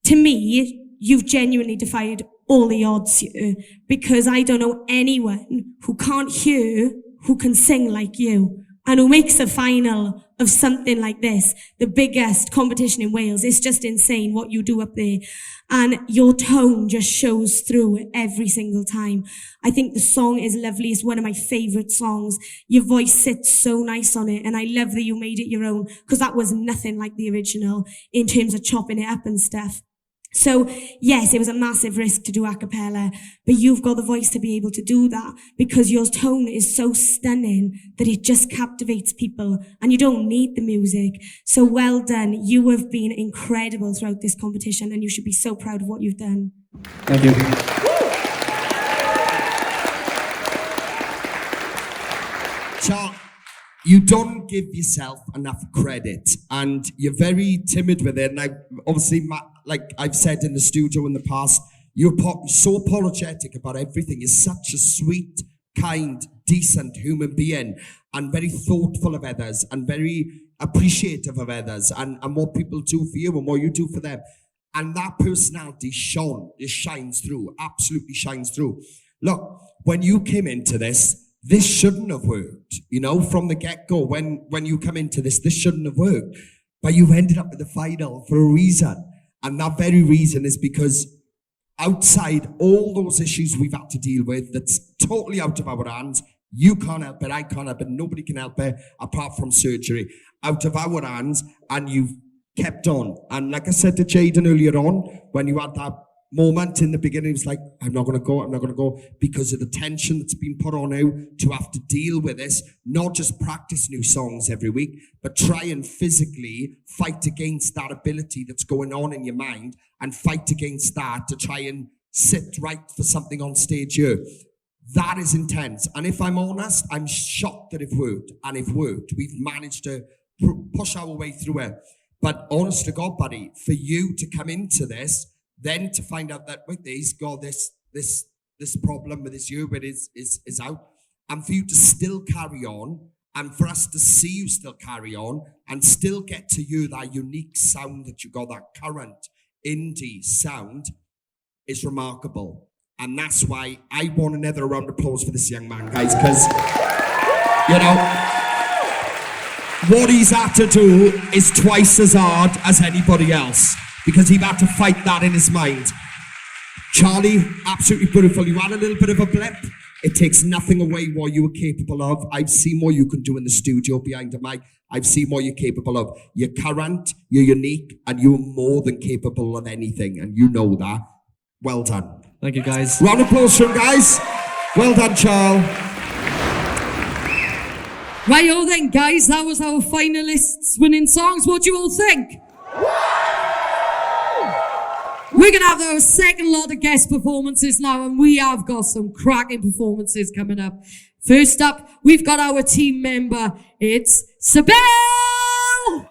to me, you've genuinely defied all the odds here, because I don't know anyone who can't hear who can sing like you. And who makes a final of something like this, the biggest competition in Wales. It's just insane what you do up there. And your tone just shows through every single time. I think the song is lovely. It's one of my favourite songs. Your voice sits so nice on it. And I love that you made it your own, because that was nothing like the original in terms of chopping it up and stuff. So, yes, it was a massive risk to do a cappella, but you've got the voice to be able to do that, because your tone is so stunning that it just captivates people, and you don't need the music. So well done. You have been incredible throughout this competition, and you should be so proud of what you've done. Thank you. Charles, you don't give yourself enough credit, and you're very timid with it. And obviously, like I've said in the studio in the past, you're so apologetic about everything. You're such a sweet, kind, decent human being, and very thoughtful of others, and very appreciative of others, and what people do for you and what you do for them. And that personality shines through, absolutely shines through. Look, when you came into this shouldn't have worked. You know, from the get-go, when you come into this shouldn't have worked. But you've ended up at the final for a reason. And that very reason is because outside all those issues we've had to deal with, that's totally out of our hands, you can't help it, I can't help it, nobody can help it apart from surgery. Out of our hands, and you've kept on. And like I said to Jaden earlier on, when you had that moment in the beginning, it was like, I'm not going to go, because of the tension that's been put on now to have to deal with this, not just practice new songs every week, but try and physically fight against that ability that's going on in your mind, and fight against that to try and sit right for something on stage here. That is intense. And if I'm honest, I'm shocked that it worked, and it worked. We've managed to push our way through it. But honest to God, buddy, for you to come into this, then to find out that, wait, he's got this problem with his ear, but is out. And for you to still carry on, and for us to see you still carry on, and still get to you that unique sound that you got, that current indie sound, is remarkable. And that's why I want another round of applause for this young man, guys, because, you know, what he's had to do is twice as hard as anybody else, because he had to fight that in his mind. Charlie, absolutely beautiful. You had a little bit of a blip, It takes nothing away what you were capable of. I've seen what you can do in the studio behind the mic. I've seen what you're capable of. You're current, you're unique, and you're more than capable of anything, and you know that. Well done. Thank you, guys. Round of applause for him, guys. Well done, Charles. Right, then, guys, that was our finalists winning songs. What do you all think? We're going to have our second lot of guest performances now, and we have got some cracking performances coming up. First up, we've got our team member. It's Sibel!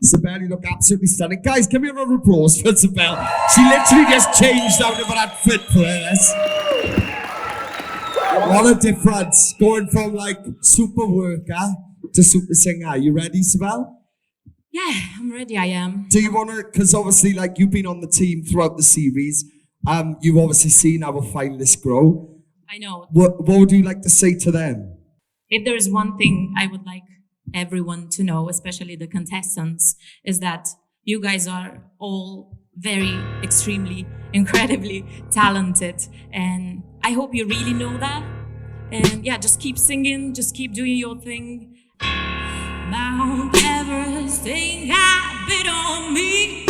Sibel, you look absolutely stunning. Guys, give me a round of applause for Sibel. She literally just changed out of that fit for this. What a difference. Going from like super worker to super singer. You ready, Sibel? Yeah, I'm ready, I am. Do you want to, because obviously like you've been on the team throughout the series, you've obviously seen our finalists grow. I know. What would you like to say to them? If there is one thing I would like everyone to know, especially the contestants, is that you guys are all very, extremely, incredibly talented. And I hope you really know that. And yeah, just keep singing, just keep doing your thing. Mount Everest ain't got bit on me.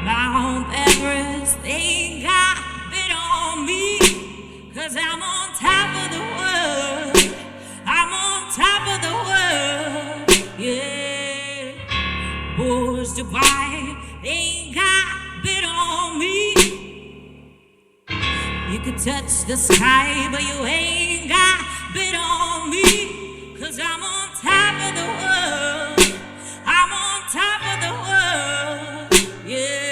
Mount Everest ain't got bit on me. 'Cause I'm on top of the world. I'm on top of the world. Yeah. Burj Dubai ain't got bit on me. You could touch the sky, but you ain't got bit on me. 'Cause I'm on top of the world. I'm on top of the world. Yeah.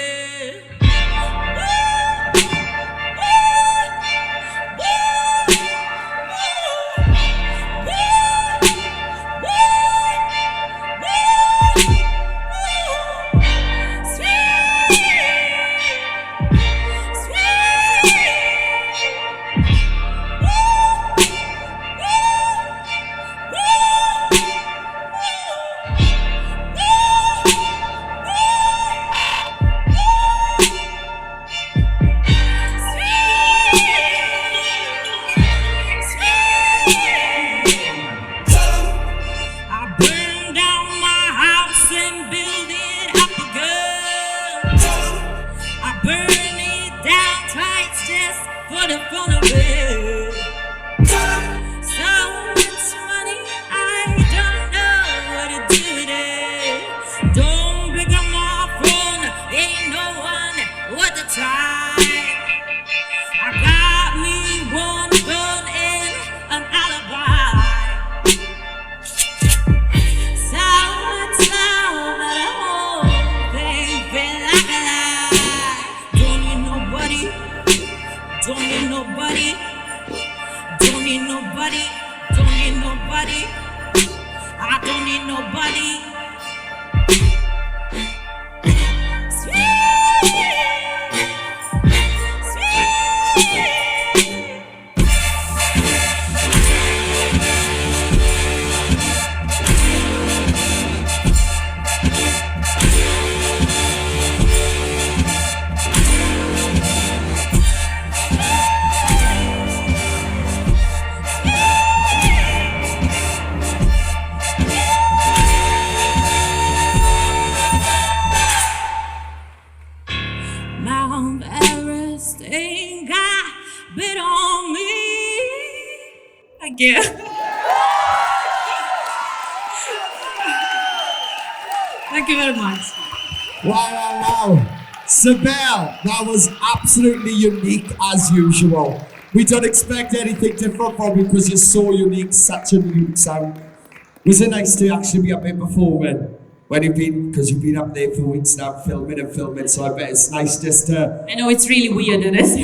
Thank you very much. Wow. Sibel, that was absolutely unique as usual. We don't expect anything different from you because you're so unique, such a unique sound. Was it nice to actually be up here performing? When you've been, because you've been up there for weeks now filming, so I bet it's nice just to... I know it's really weird, it is.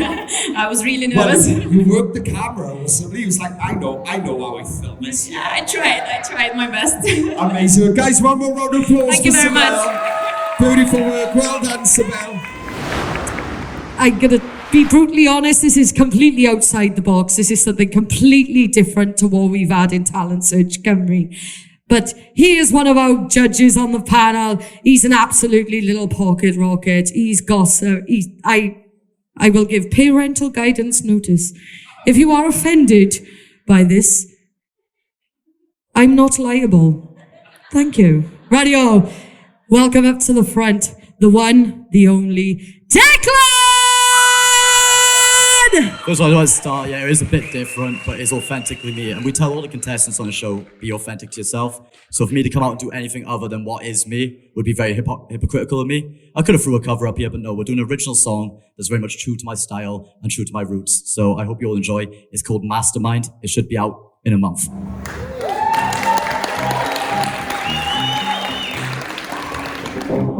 I was really nervous. Well, you worked the camera or something. He was like, I know how I film this. Yeah, I tried my best. Amazing. Guys, one more round of applause Thank you very Sibel. much. Beautiful work. Well done, Sibel. I'm going to be brutally honest, this is completely outside the box. This is something completely different to what we've had in Talent Search Cymru. But here's one of our judges on the panel. He's an absolutely little pocket rocket. He's got, I will give parental guidance notice. If you are offended by this, I'm not liable. Thank you. Radio, welcome up to the front, the one, the only, Declan! First of all, I want to start, it is a bit different, but it's authentically me. And we tell all the contestants on the show, be authentic to yourself. So for me to come out and do anything other than what is me would be very hypocritical of me. I could have threw a cover up here, but no, we're doing an original song that's very much true to my style and true to my roots. So I hope you all enjoy. It's called Mastermind. It should be out in a month.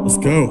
Let's go.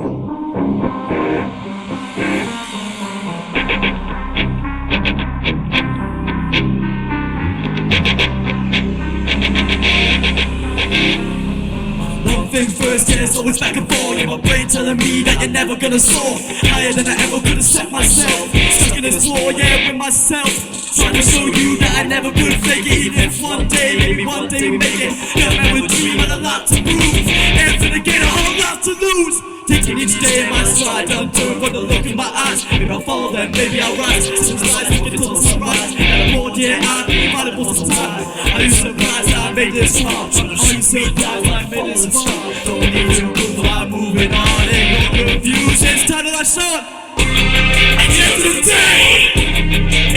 One thing first, it's always back and forth. In my brain telling me that you're never gonna soar higher than I ever could have set myself. Stuck in this floor, with myself. Trying to show you that I never would fake it. Even if one day, maybe one day we make it. Got a with dream and a lot to prove. Everything to gain, a whole lot to lose. Taking each day in my stride, don't do it for the look in my eyes. Maybe I'll follow them, maybe I'll rise. Some slides, we can till the sunrise. And more dear, I'll be valuable for time. Are you surprised I made this far? Are you surprised I made this far? Don't need to move, I'm moving on. Ain't no confusion, it's time that I show up. At the end of the day,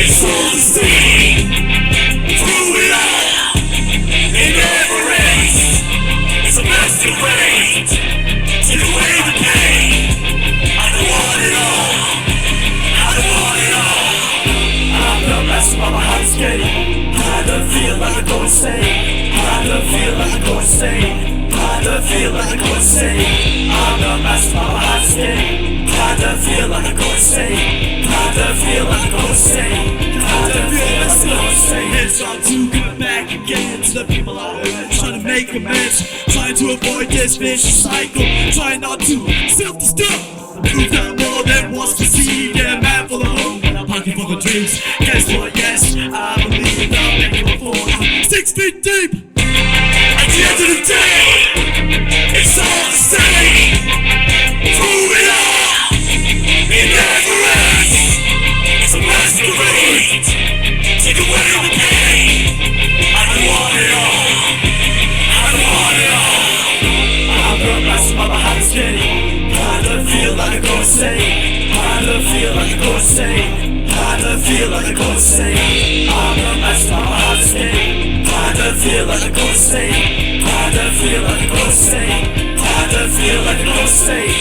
it's all the same. Through it all, it never ends. It's a masquerade. Take away the pain. I don't want it all. I don't want it all. I'm the master of my heart skating. I don't feel like I'm going insane. I don't feel like I'm going insane. I don't feel like I'm going insane. I'm the master of my heart skating. I don't feel like I'm going insane. I don't feel like I'm going insane. I don't feel like I'm going insane. It's time to come back again to the people I hurt. Trying to make amends. Trying to avoid this vicious cycle. Trying not to self-destruct. Prove that more than what's perceived. Yeah, man for the hope and a pocket full of dreams. Guess what? Yes, I believe I'll make it before I'm 6 feet deep. At the end of the day, it's all the same. Through it all, it never ends. It's a masquerade. Take away the pain. I don't want it all. I don't want it all. I'm the master of my heart skating. I don't feel like I'm going insane. I don't feel like I'm going insane. I don't feel like I'm going insane. I'm the master of my heart skating. I don't feel like I'm going insane. I don't feel like I'm going insane. I don't feel like I'm going insane.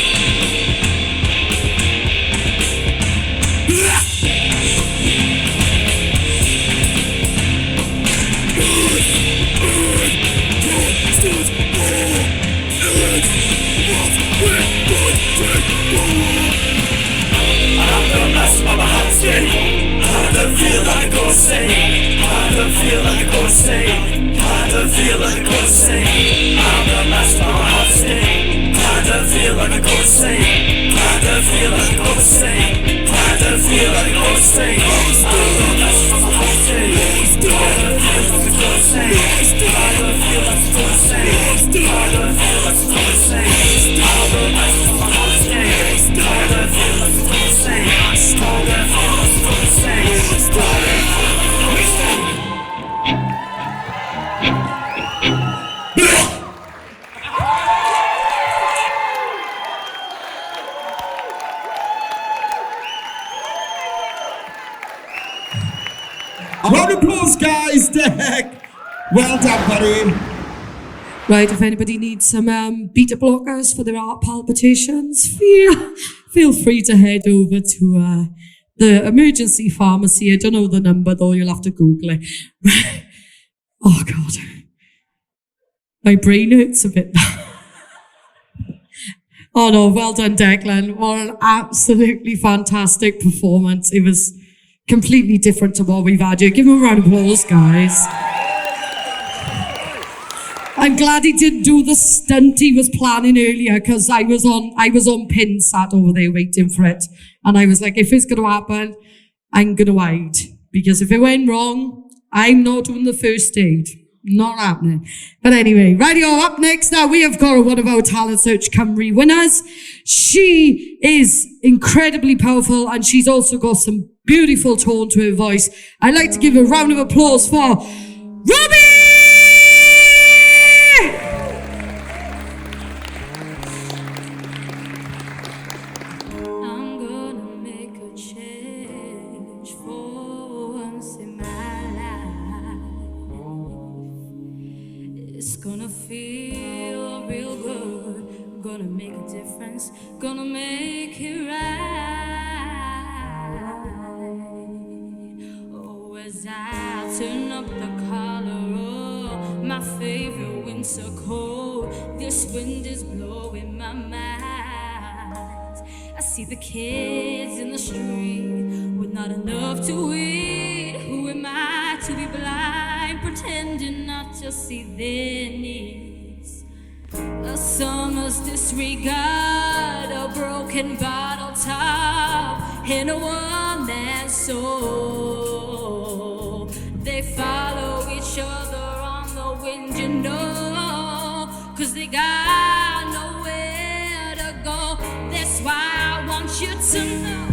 I don't feel like I'm going insane. I don't feel like I'm going insane. I don't feel like I'm going insane. I'm the master of my heart skating. I don't feel like I'm going insane. I don't feel like I'm going insane. I don't feel like I'm going insane. I'm the master of my heart skating. I don't feel like I'm going insane. I don't feel like I'm going insane. I don't feel like I'm going insane. I'm the master of my heart skating. I don't feel like I'm going insane. I don't feel like I'm going insane. A round of applause, guys. Deck. Well done, buddy. Right, if anybody needs some beta blockers for their heart palpitations, feel free to head over to the emergency pharmacy. I don't know the number though, you'll have to Google it. Oh God. My brain hurts a bit. Oh no, well done, Declan. What an absolutely fantastic performance. It was completely different to what we've had here. Give him a round of applause, guys. I'm glad he didn't do the stunt he was planning earlier, because I was on pin sat over there waiting for it. And I was like, if it's going to happen, I'm going to hide. Because if it went wrong, I'm not doing the first aid. Not happening. But anyway, radio up next now, we have got one of our Talent Search Cymru winners. She is incredibly powerful, and she's also got some beautiful tone to her voice. I'd like to give a round of applause for Ruby! I'm gonna make a change for once in my life. It's gonna feel real good. Gonna make a difference. Gonna make it right. Oh, as I turn up the collar of my favorite winter coat, this wind is blowing my mind. I see the kids in the street with not enough to eat. Who am I to be blind, pretending not to see their needs? A summer's disregard, a broken bottle top, and a one-man's soul. They follow each other on the wind, you know, 'cause they got nowhere to go. That's why I want you to know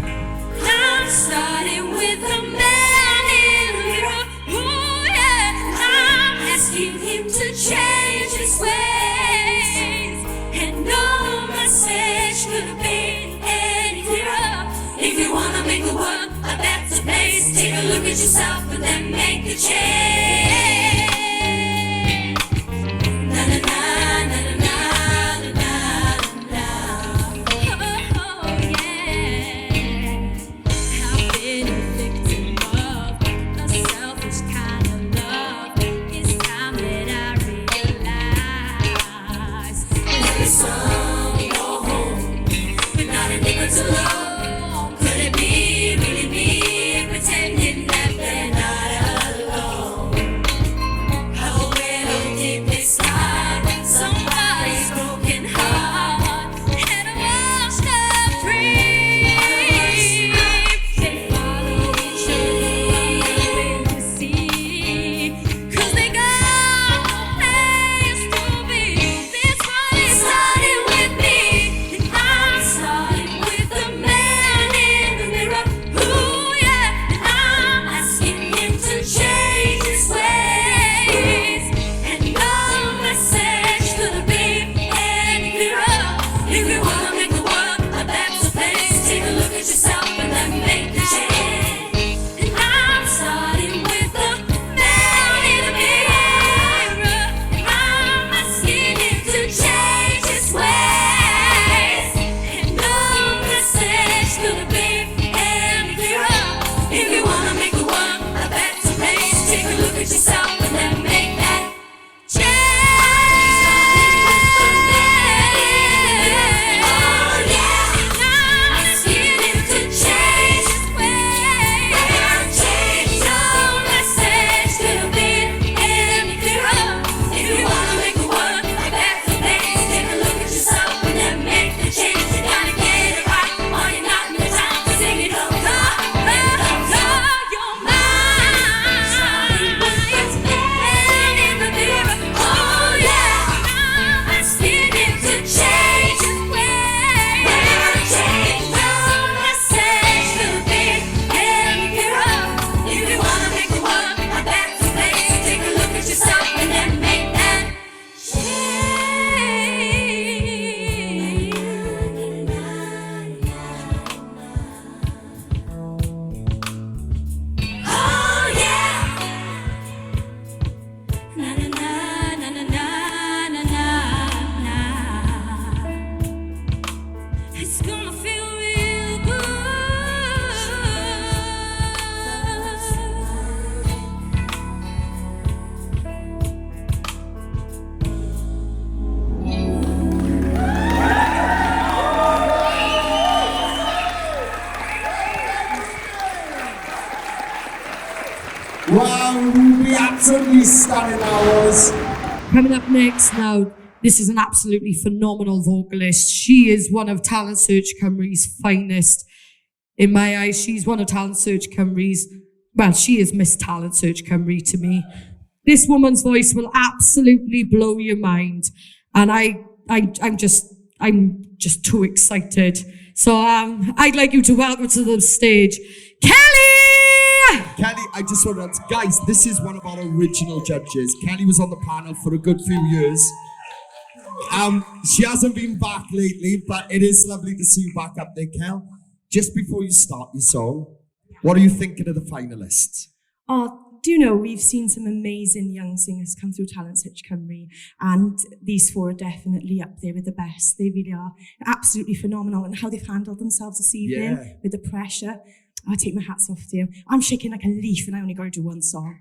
I'm starting with a man in the mirror. Oh yeah, I'm asking him to change his ways, and no message could have been any clearer. If you wanna make the world a better place, take a look at yourself and then make a change. Na na na na na na na na. Oh yeah, I've been a victim of a selfish kind of love. It's time that I realize every song your home, but not a nigga to love. Could it be really me pretending that they're not alone? Oh, well, deep inside somebody's broken heart and washed up free. They follow each other in the sea, 'cause they got no place to be. This one is starting with me, and I'm starting with the man in the mirror. Ooh yeah, and I'm asking him to change his ways, and no message could have been any clearer. If you wanna make the world a better place, take a look at yourself and then make the change. And I'm starting with the man in the mirror, and I'm asking him to change his ways, and no message could have been any clearer. If you wanna make the world a better place, take a look at yourself and then make that change. Oh yeah, I'm asking him to change his ways. No message could have been any clearer. If you wanna make the world a better place, take a look at yourself and then make the change. You gotta get it right, or you're not in the time to sing it. Blow your mind. It's man in the mirror. Oh yeah, I'm asking him to change his ways. No message could have been any clearer. If you wanna make the world a better place, take a look at yourself and then make that change. Oh yeah. Na na na na na na na na na. It's gonna feel real good. Wow, Ruby, absolutely stunning hours. Coming up next now, this is an absolutely phenomenal vocalist. She is one of Talent Search Cymru's finest. In my eyes, she's one of Talent Search Cymru's, well, she is Miss Talent Search Cymru to me. This woman's voice will absolutely blow your mind. And I'm just too excited. So I'd like you to welcome to the stage, Kelly! Kelly, I just want to, guys, this is one of our original judges. Kelly was on the panel for a good few years. She hasn't been back lately, but it is lovely to see you back up there, Kel. Just before you start your song, what are you thinking of the finalists? Oh, do you know, we've seen some amazing young singers come through Talent Search Cymru, and these four are definitely up there with the best. They really are absolutely phenomenal, and how they've handled themselves this evening with the pressure. I take my hats off to you. I'm shaking like a leaf and I only got to do one song.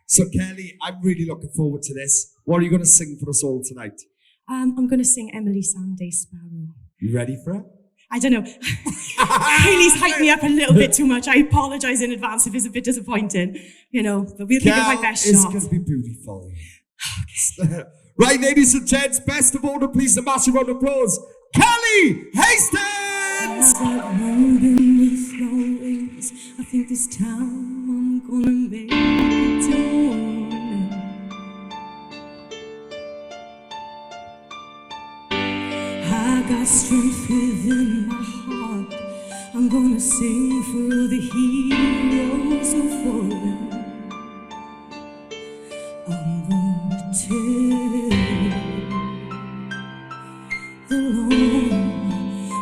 So Kelly, I'm really looking forward to this. What are you going to sing for us all tonight? I'm going to sing Emily Sandé Sparrow. You ready for it? I don't know. Hayley's hyped me up a little bit too much. I apologise in advance if it's a bit disappointing, you know, but we'll give it my best shot. It's going to be beautiful. Right, ladies and gents, best of all, please, a massive round of applause. Kelly Hastings! I think this time I'm gonna make it to I got strength within my heart. I'm gonna sing for the heroes who fallen. I'm gonna tell the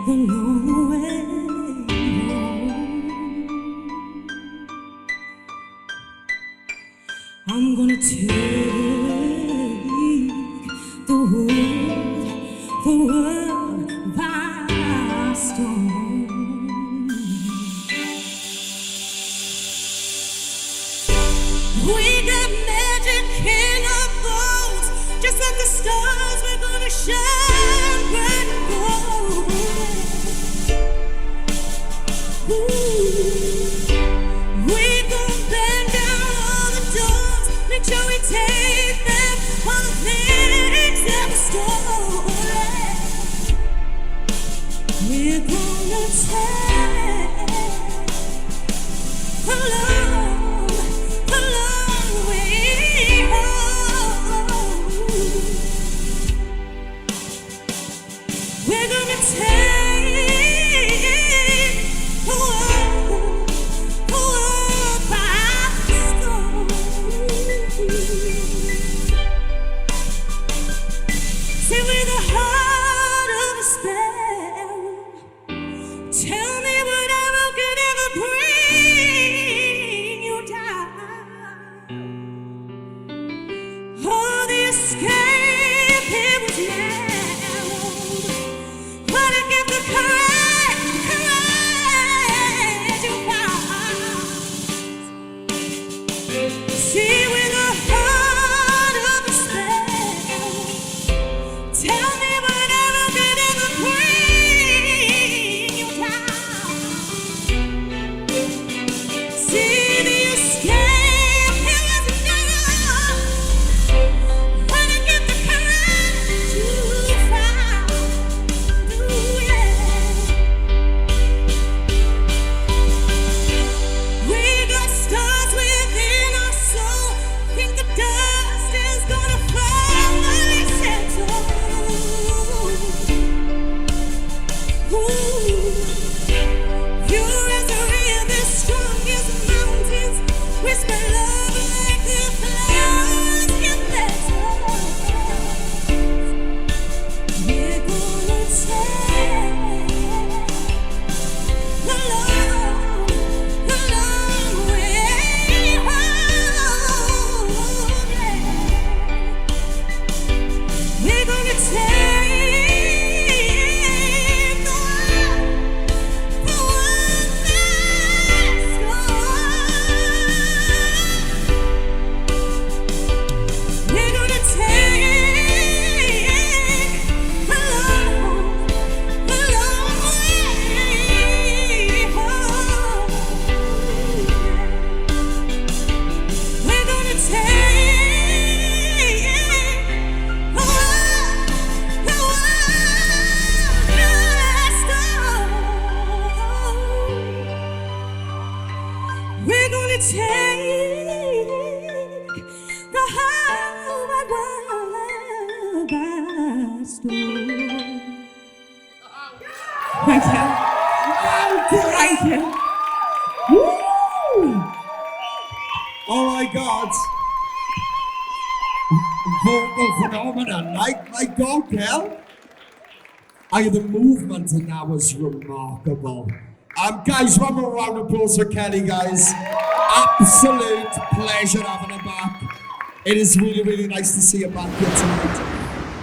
long way home. I'm gonna take the world by storm. We got magic in our bones, just like the stars. We're gonna shine bright and gold. We gonna bang down all the doors, make sure we take them all the things that we stole. We're gonna take a long way home. We're gonna take the world by storm. Say with the heart of a spell. Tell me whatever could ever bring you down. Oh, the escape, it was narrow, but it gave the courage you found. See, with a heart of a spell, tell me whatever could ever bring you down. See, the escape, it was narrow, but it gave the courage you found. Ooh, yeah. We got stars within our soul. Think the dust is gonna finally settle. Ooh, pure as a river, strong as mountains. Whisper love like the flowers get better. We're gonna take the long way home. We're gonna take the world by storm. We're gonna take the long way home. We're gonna take the world by storm. We're gonna take the whole wide world by storm. Thank you. Thank you. Woo! phenomenon. My God, girl. The movement in that was remarkable. Guys, one more round of applause for Kelly, guys. Absolute pleasure having her back. It is really, really nice to see her back here tonight.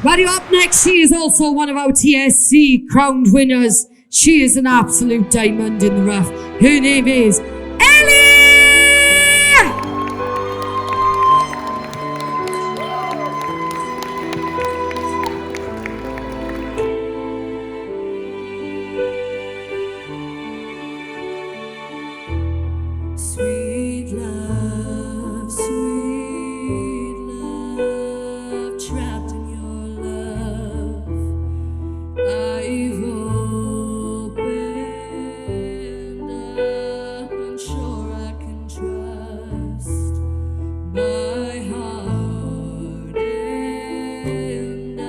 Ready up next, she is also one of our TSC crowned winners. She is an absolute diamond in the rough. Her name is Ellie! Sweet love, trapped in your love. I've opened up, unsure I can trust my heart, and I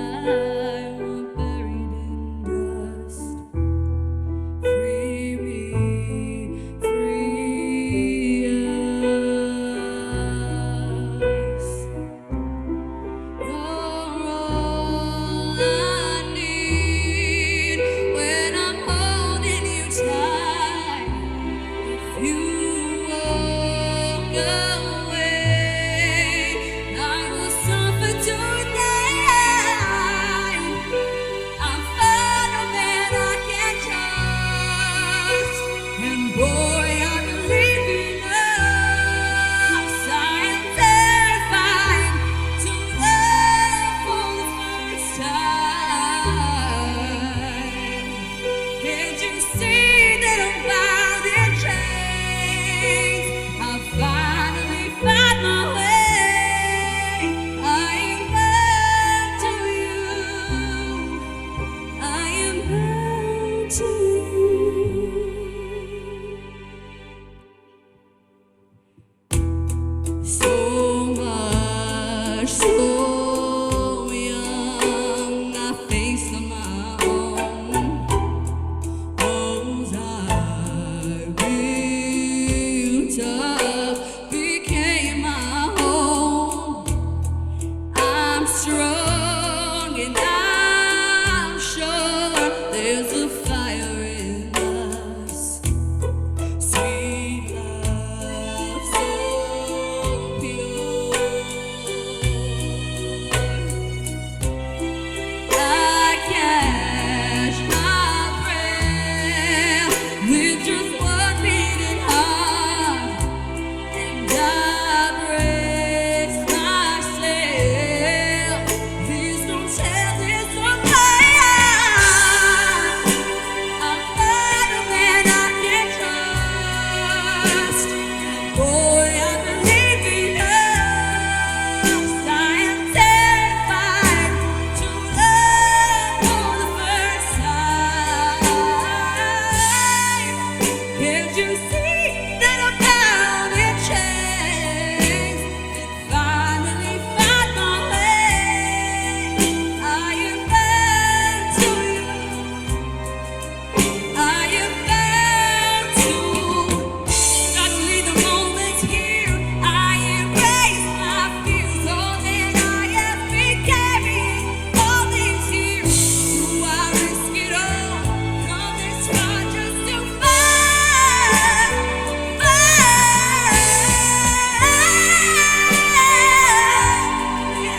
want buried in dust. Free me, free us. You're all I need when I'm holding you tight. If you walk away, I will suffer tonight. I'm found a man I can trust, and boy, I believe enough. I am terrified to love for the first time. Can't you see that I'm bound in chains? I finally found my way. I am bound to you. I am bound to you. So much, so young, I face on my own. Those I built up became my home. I'm strong and I'm sure there's a fire in us. Sweet love, so pure. I catch my breath with just one beating heart, and I brace myself. Please don't tell this on my heart. I'm not a man I can trust, and boy, I believe enough. I am terrified to love for the first time. Can't you see that I'm bound in chains and finally found my way? I am bound to you. I am bound to. Suddenly the moment's here. I embrace my fears. All that I have been carrying all these years. Do I risk it all? Come this far just to find that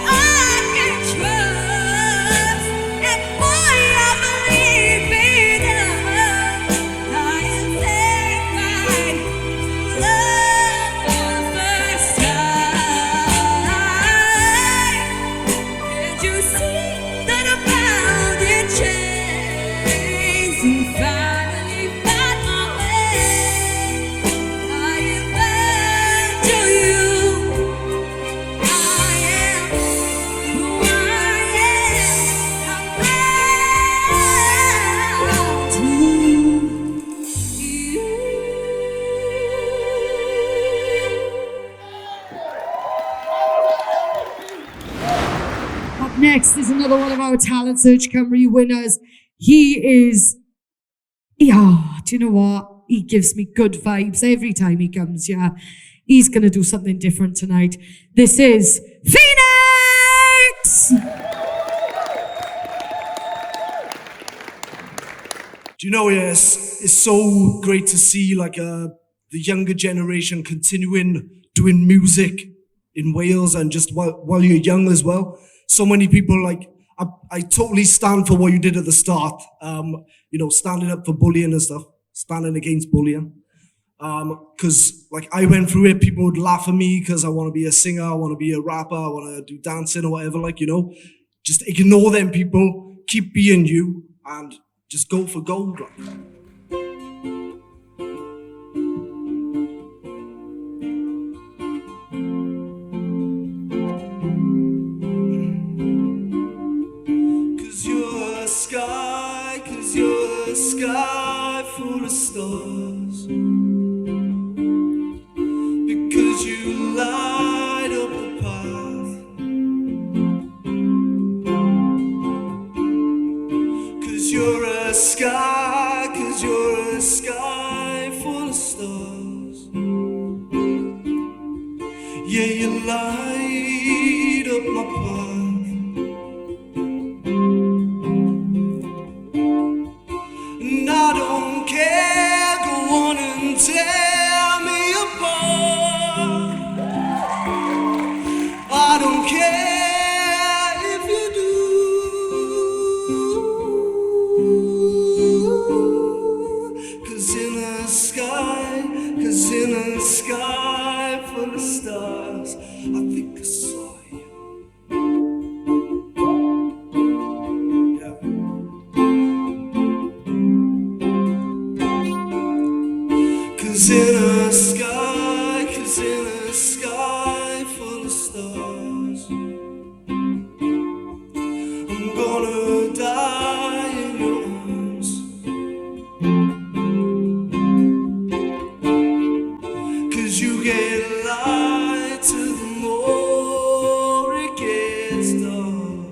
I can trust, and boy, I believe enough. I am terrified to love for the first time. Can't you see that I'm bound in chains and finally found my way? I am bound to you. I am who I am. I'm bound to you. Up next is another one of our Talent Search Cymru winners. He is, do you know what? He gives me good vibes every time he comes, yeah. He's going to do something different tonight. This is Phoenix! Do you know, yes, it's so great to see like the younger generation continuing doing music in Wales and just while you're young as well. So many people like, I totally stand for what you did at the start. You know, standing up for bullying and stuff, standing against bullying. Cause like I went through it, people would laugh at me because I want to be a singer, I want to be a rapper, I want to do dancing or whatever, like, you know, just ignore them people, keep being you and just go for gold. Like. Cause you're a sky full of stars. Because you light up the path. Cause you're a sky full of stars. Yeah, you light up my path. And I don't care, go on and tear me apart. I don't care if you do. Cause in a sky full of stars, I think I saw you. Cause in a sky full of stars, I'm gonna die in your arms. Cause you get lighter the more it gets dark.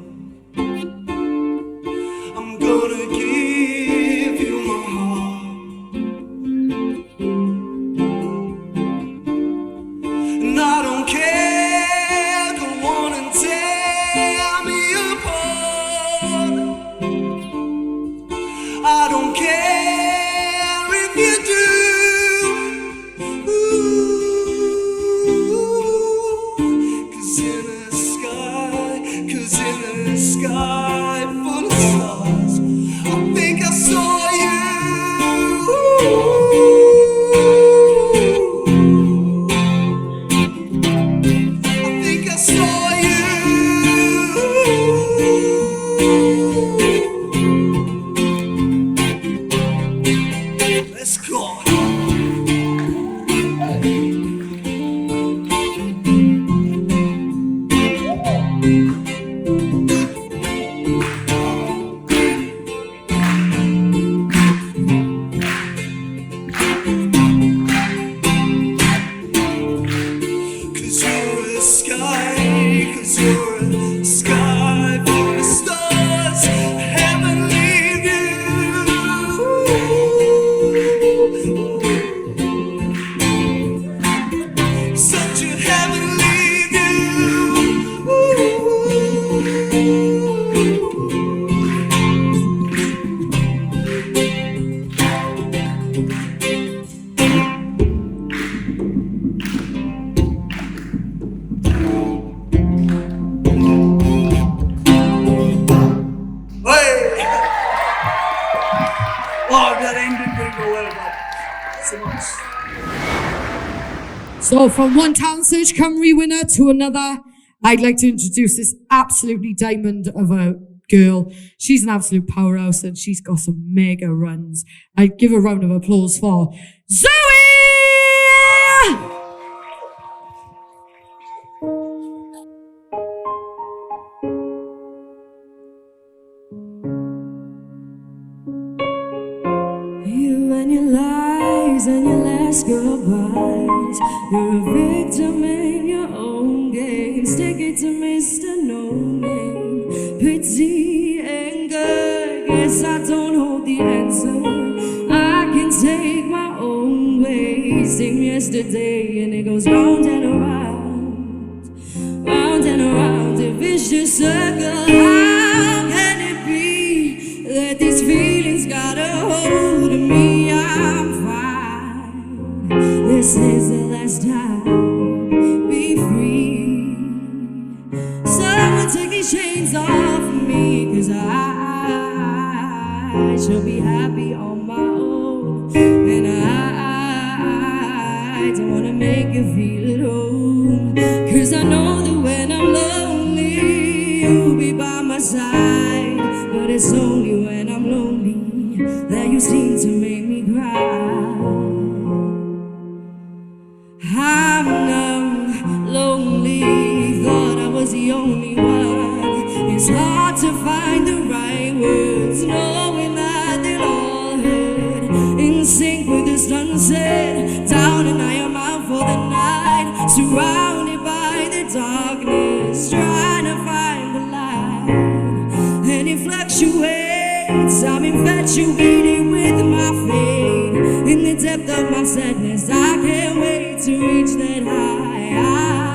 I'm gonna give you my heart. And I don't care, go on and tear me apart. I don't care if you do. Cause in a sky full of stars, I think I saw you. I saw you. Let's go. Cause you're a sky full of stars, heavenly view. Such a heavenly So from one Talent Search Cymru winner to another, I'd like to introduce this absolutely diamond of a girl. She's an absolute powerhouse and she's got some mega runs. I'd give a round of applause for Zoe! You and your lies and your last goodbyes. You're a victim in your own game. Stick it to Mr. No Name. Pity, anger, guess I don't hold the answer. I can take my own way. Sing yesterday and it goes round and around. Round and around, a vicious circle. How can it be that these feelings got a hold? take these chains off me, 'cause I shall be happy on my own. And I don't wanna make you feel at home, 'cause I know that when I'm lonely, you'll be by my side. But it's only when I'm lonely that you seem to make me cry. I'm numb, lonely, thought I was the only one. It's hard to find the right words, knowing that they'll all hurt. In sync with the sunset, down and I am out for the night, surrounded by the darkness, trying to find the light. And it fluctuates, I'm infatuated with my fate. In the depth of my sadness, I can't wait to reach that high.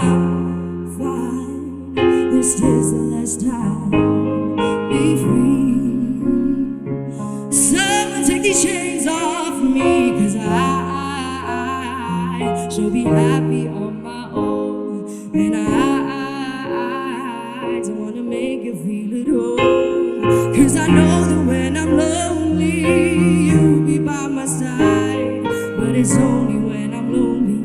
I'm fine, this is the last time. Be free. Someone take these chains off me, 'cause I shall be happy on my own. And I don't wanna make you feel at home, 'cause I know that when I'm lonely, you'll be by my side. But it's only when I'm lonely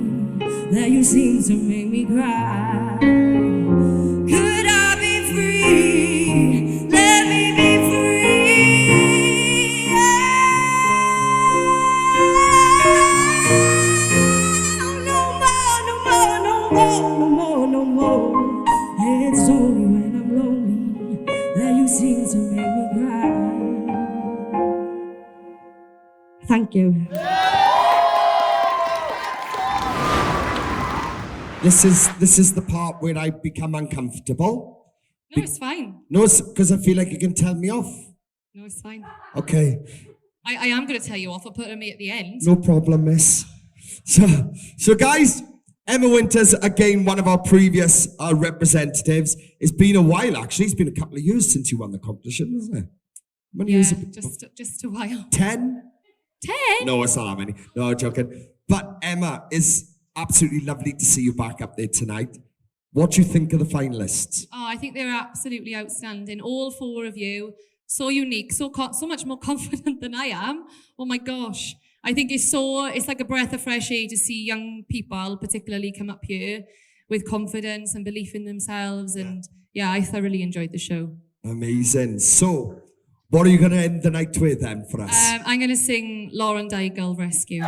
that you seem to make me cry. Could I be free? Let me be free. No more, no more, no more, no more, no more. It's only when I'm lonely that you seem to make me cry. Thank you. This is the part where I become uncomfortable. No, it's fine. No, it's because I feel like you can tell me off. No, it's fine. Okay, I am going to tell you off. I'll put me at the end. no problem, miss. So guys, Emma Winters, again, one of our previous representatives. It's been a while, actually. It's been a couple of years since you won the competition, isn't it? How many years? Just a while. 10? 10? No, it's not that many. No, I'm joking. But Emma, it's absolutely lovely to see you back up there tonight. What do you think of the finalists? Oh, I think they're absolutely outstanding. All four of you, so unique, so much more confident than I am. Oh my gosh. I think it's like a breath of fresh air to see young people particularly come up here with confidence and belief in themselves. And yeah, I thoroughly enjoyed the show. Amazing. So, what are you going to end the night with then for us? I'm going to sing Lauren Daigle Rescue.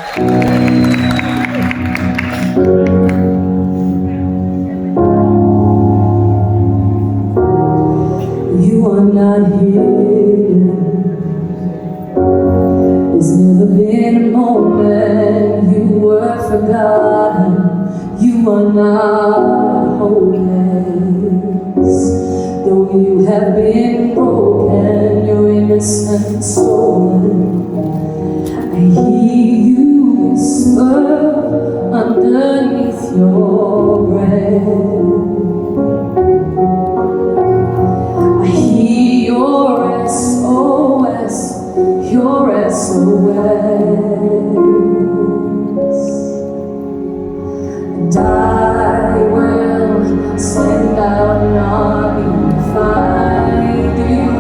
You are not here. There's never been a moment you were forgotten. You are not hopeless. Though you have been broken, your innocence stolen. I hear you whisper underneath your breath. I hear your SOS, your SOS. And I will send out an army to find you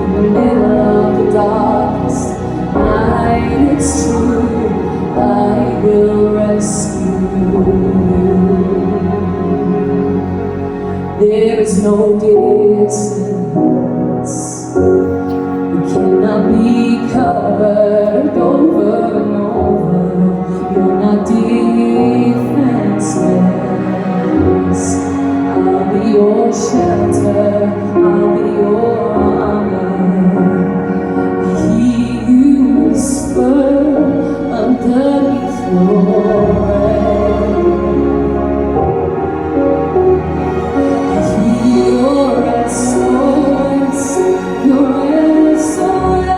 in the middle of the darkest night. It's true, I will rescue you. There is no distance that cannot be covered over and over. You're not defenseless. I'll be your shelter, I'll be your armor. I hear you whisper underneath your breath. I hear your SOS, your SOS.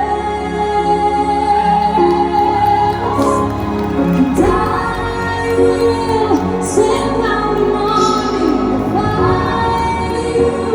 And I will send out an army to find you.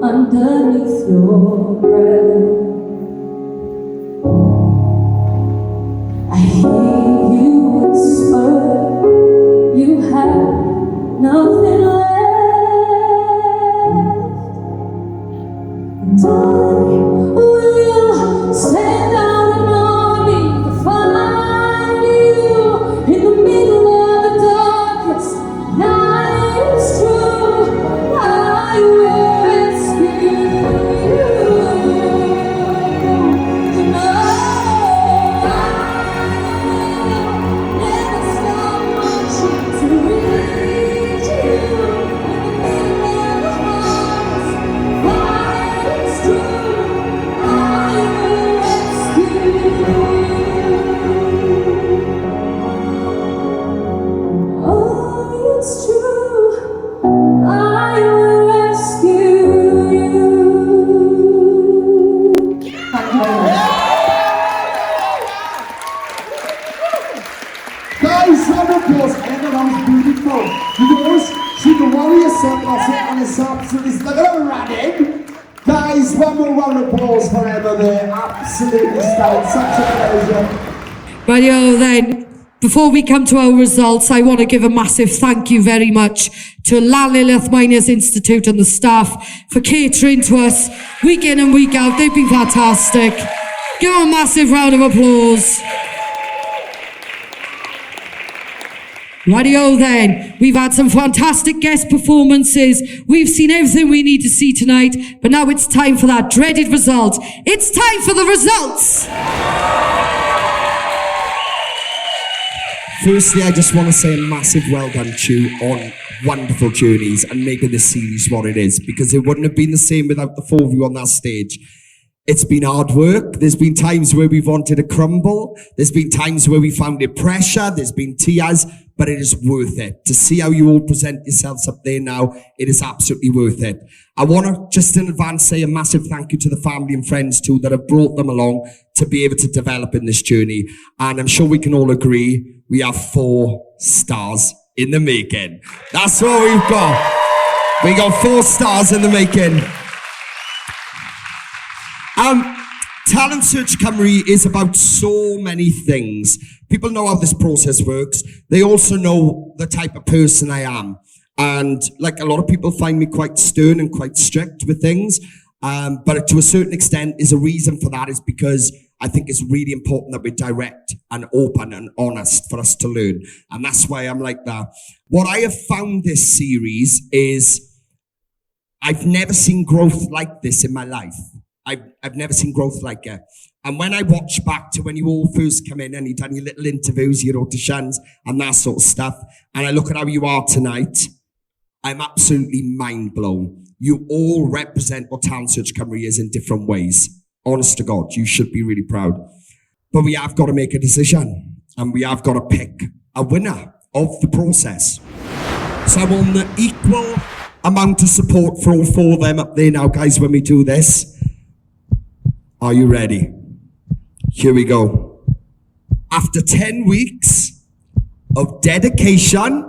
Underneath your breath, I hear you whisper, you have nothing left, and I will stand out an army to find you in the middle of the darkest night. It's true, I will. Guys, one more round of applause for Emma there. Absolutely stunning. Such a pleasure. Rightio then, before we come to our results, I want to give a massive thank you very much to Llanelith Miners Institute and the staff for catering to us week in and week out. They've been fantastic. Give them a massive round of applause. Rightio then, we've had some fantastic guest performances. We've seen everything we need to see tonight, but now it's time for that dreaded result. It's time for the results! Firstly, I just want to say a massive well done to you on wonderful journeys and making this series what it is, because it wouldn't have been the same without the four of you on that stage. It's been hard work. There's been times where we've wanted to crumble. There's been times where we found it pressure. There's been tears, but it is worth it. To see how you all present yourselves up there now, it is absolutely worth it. I want to just in advance say a massive thank you to the family and friends too that have brought them along to be able to develop in this journey. And I'm sure we can all agree we have 4 stars in the making. That's what we've got. We got 4 stars in the making. Talent Search Cymru is about so many things. People know how this process works. They also know the type of person I am. And like a lot of people find me quite stern and quite strict with things. But to a certain extent is a reason for that is because I think it's really important that we're direct and open and honest for us to learn. And that's why I'm like that. What I have found this series is I've never seen growth like this in my life. I've never seen growth like it. And when I watch back to when you all first come in and you done your little interviews, your auditions and that sort of stuff, and I look at how you are tonight, I'm absolutely mind blown. You all represent what Talent Search Cymru is in different ways. Honest to God, you should be really proud. But we have got to make a decision and we have got to pick a winner of the process. So I want the equal amount of support for all 4 of them up there now, guys, when we do this. Are you ready? Here we go. After 10 weeks of dedication,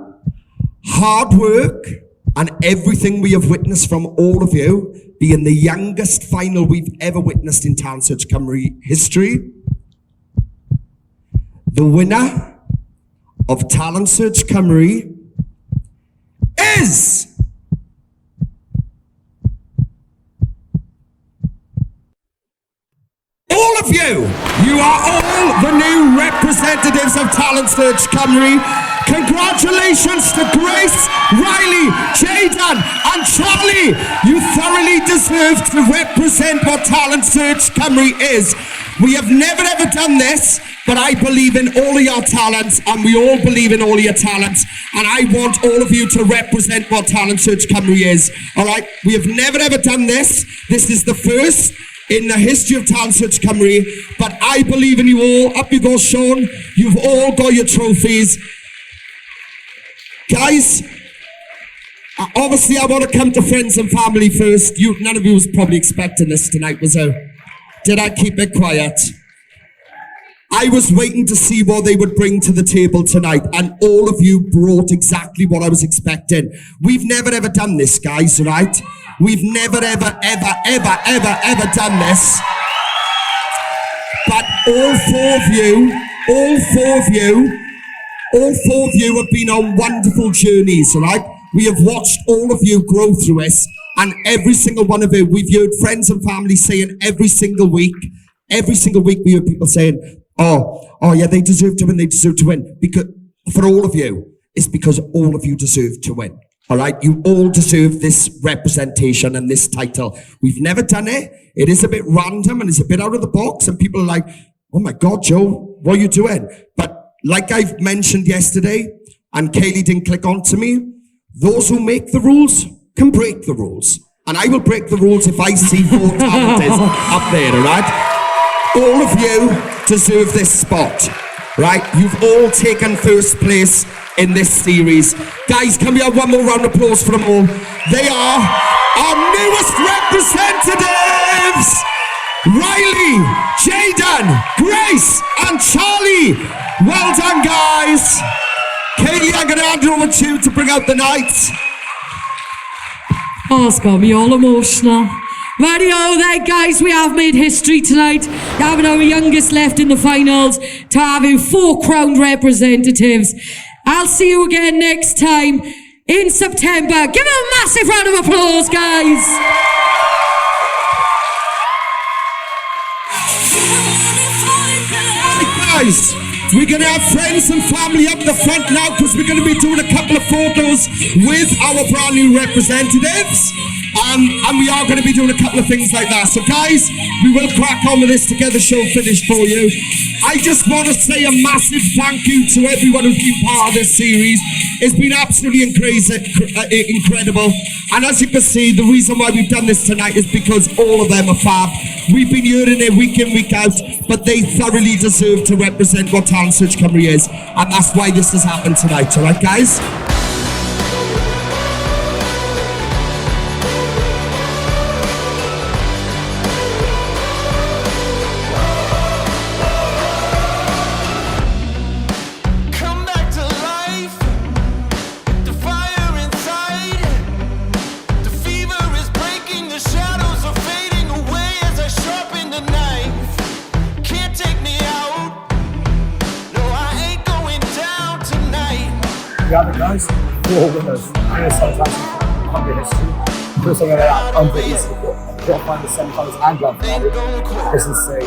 hard work, and everything we have witnessed from all of you, being the youngest final we've ever witnessed in Talent Search Cymru history, the winner of Talent Search Cymru is... all of you! You are all the new representatives of Talent Search Cymru. Congratulations to Grace, Riley, Jayden and Charlie. You thoroughly deserve to represent what Talent Search Cymru is. We have never ever done this, but I believe in all of your talents and we all believe in all of your talents. And I want all of you to represent what Talent Search Cymru is. All right? We have never ever done this. This is the first in the history of Talent Search Cymru, but I believe in you all. Up you go, Sean. You've all got your trophies. Guys, Obviously, I want to come to friends and family first. None of you was probably expecting this tonight, was there? Did I keep it quiet? I was waiting to see what they would bring to the table tonight, and all of you brought exactly what I was expecting. We've never ever done this, guys, right? We've never ever done this. But all four of you have been on wonderful journeys, right? We have watched all of you grow through this, and every single one of you, we've heard friends and family saying every single week we hear people saying, oh yeah, they deserve to win, because for all of you, it's because all of you deserve to win. All right, you all deserve this representation and this title. We've never done it. It is a bit random and it's a bit out of the box, and people are like, oh my God, Joe, what are you doing? But like I've mentioned yesterday, and Kaylee didn't click on to me, those who make the rules can break the rules. And I will break the rules if I see 4 talented up there, all right? All of you deserve this spot, right? You've all taken first place in this series. Guys, can we have one more round of applause for them all? They are our newest representatives! Riley, Jaden, Grace, and Charlie. Well done, guys. Kaylee, I'm going to hand it over to you to bring out the night. Oh, it's got me all emotional. Rightio there, guys, we have made history tonight, having our youngest left in the finals, to having 4 crowned representatives. I'll see you again next time in September. Give a massive round of applause, guys. Guys, we're going to have friends and family up the front now, because we're going to be doing a couple of photos with our brand new representatives. And we are going to be doing a couple of things like that. So guys, we will crack on with this to get the show finished for you. I just want to say a massive thank you to everyone who's been part of this series. It's been absolutely incredible. And as you can see, the reason why we've done this tonight is because all of them are fab. We've been hearing it week in, week out, but they thoroughly deserve to represent what Talent Search Cymru is. And that's why this has happened tonight, all right, guys? We have it, guys. 4 winners. Here's some Cymru history. First thing that under easy. We've got to find the semi-finals and grand finale. This is a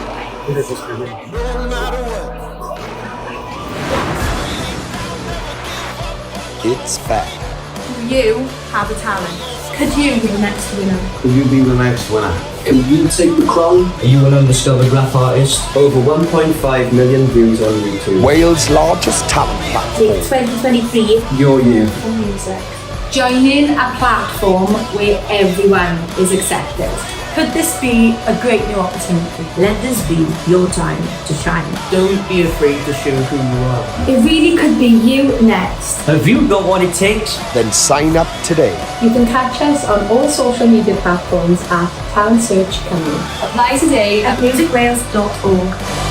winner's history win. It's back. You have a talent. Could you be the next winner? Will you be the next winner? Can you take the crown? Are you an undiscovered rap artist? Over 1.5 million views on YouTube. Wales' largest talent platform. 2023. Your year. For music. Joining a platform where everyone is accepted. Could this be a great new opportunity? Let this be your time to shine. Don't be afraid to show who you are. It really could be you next. Have you got what it takes? Then sign up today. You can catch us on all social media platforms at Talent Search Cymru. Apply today at musicwales.org.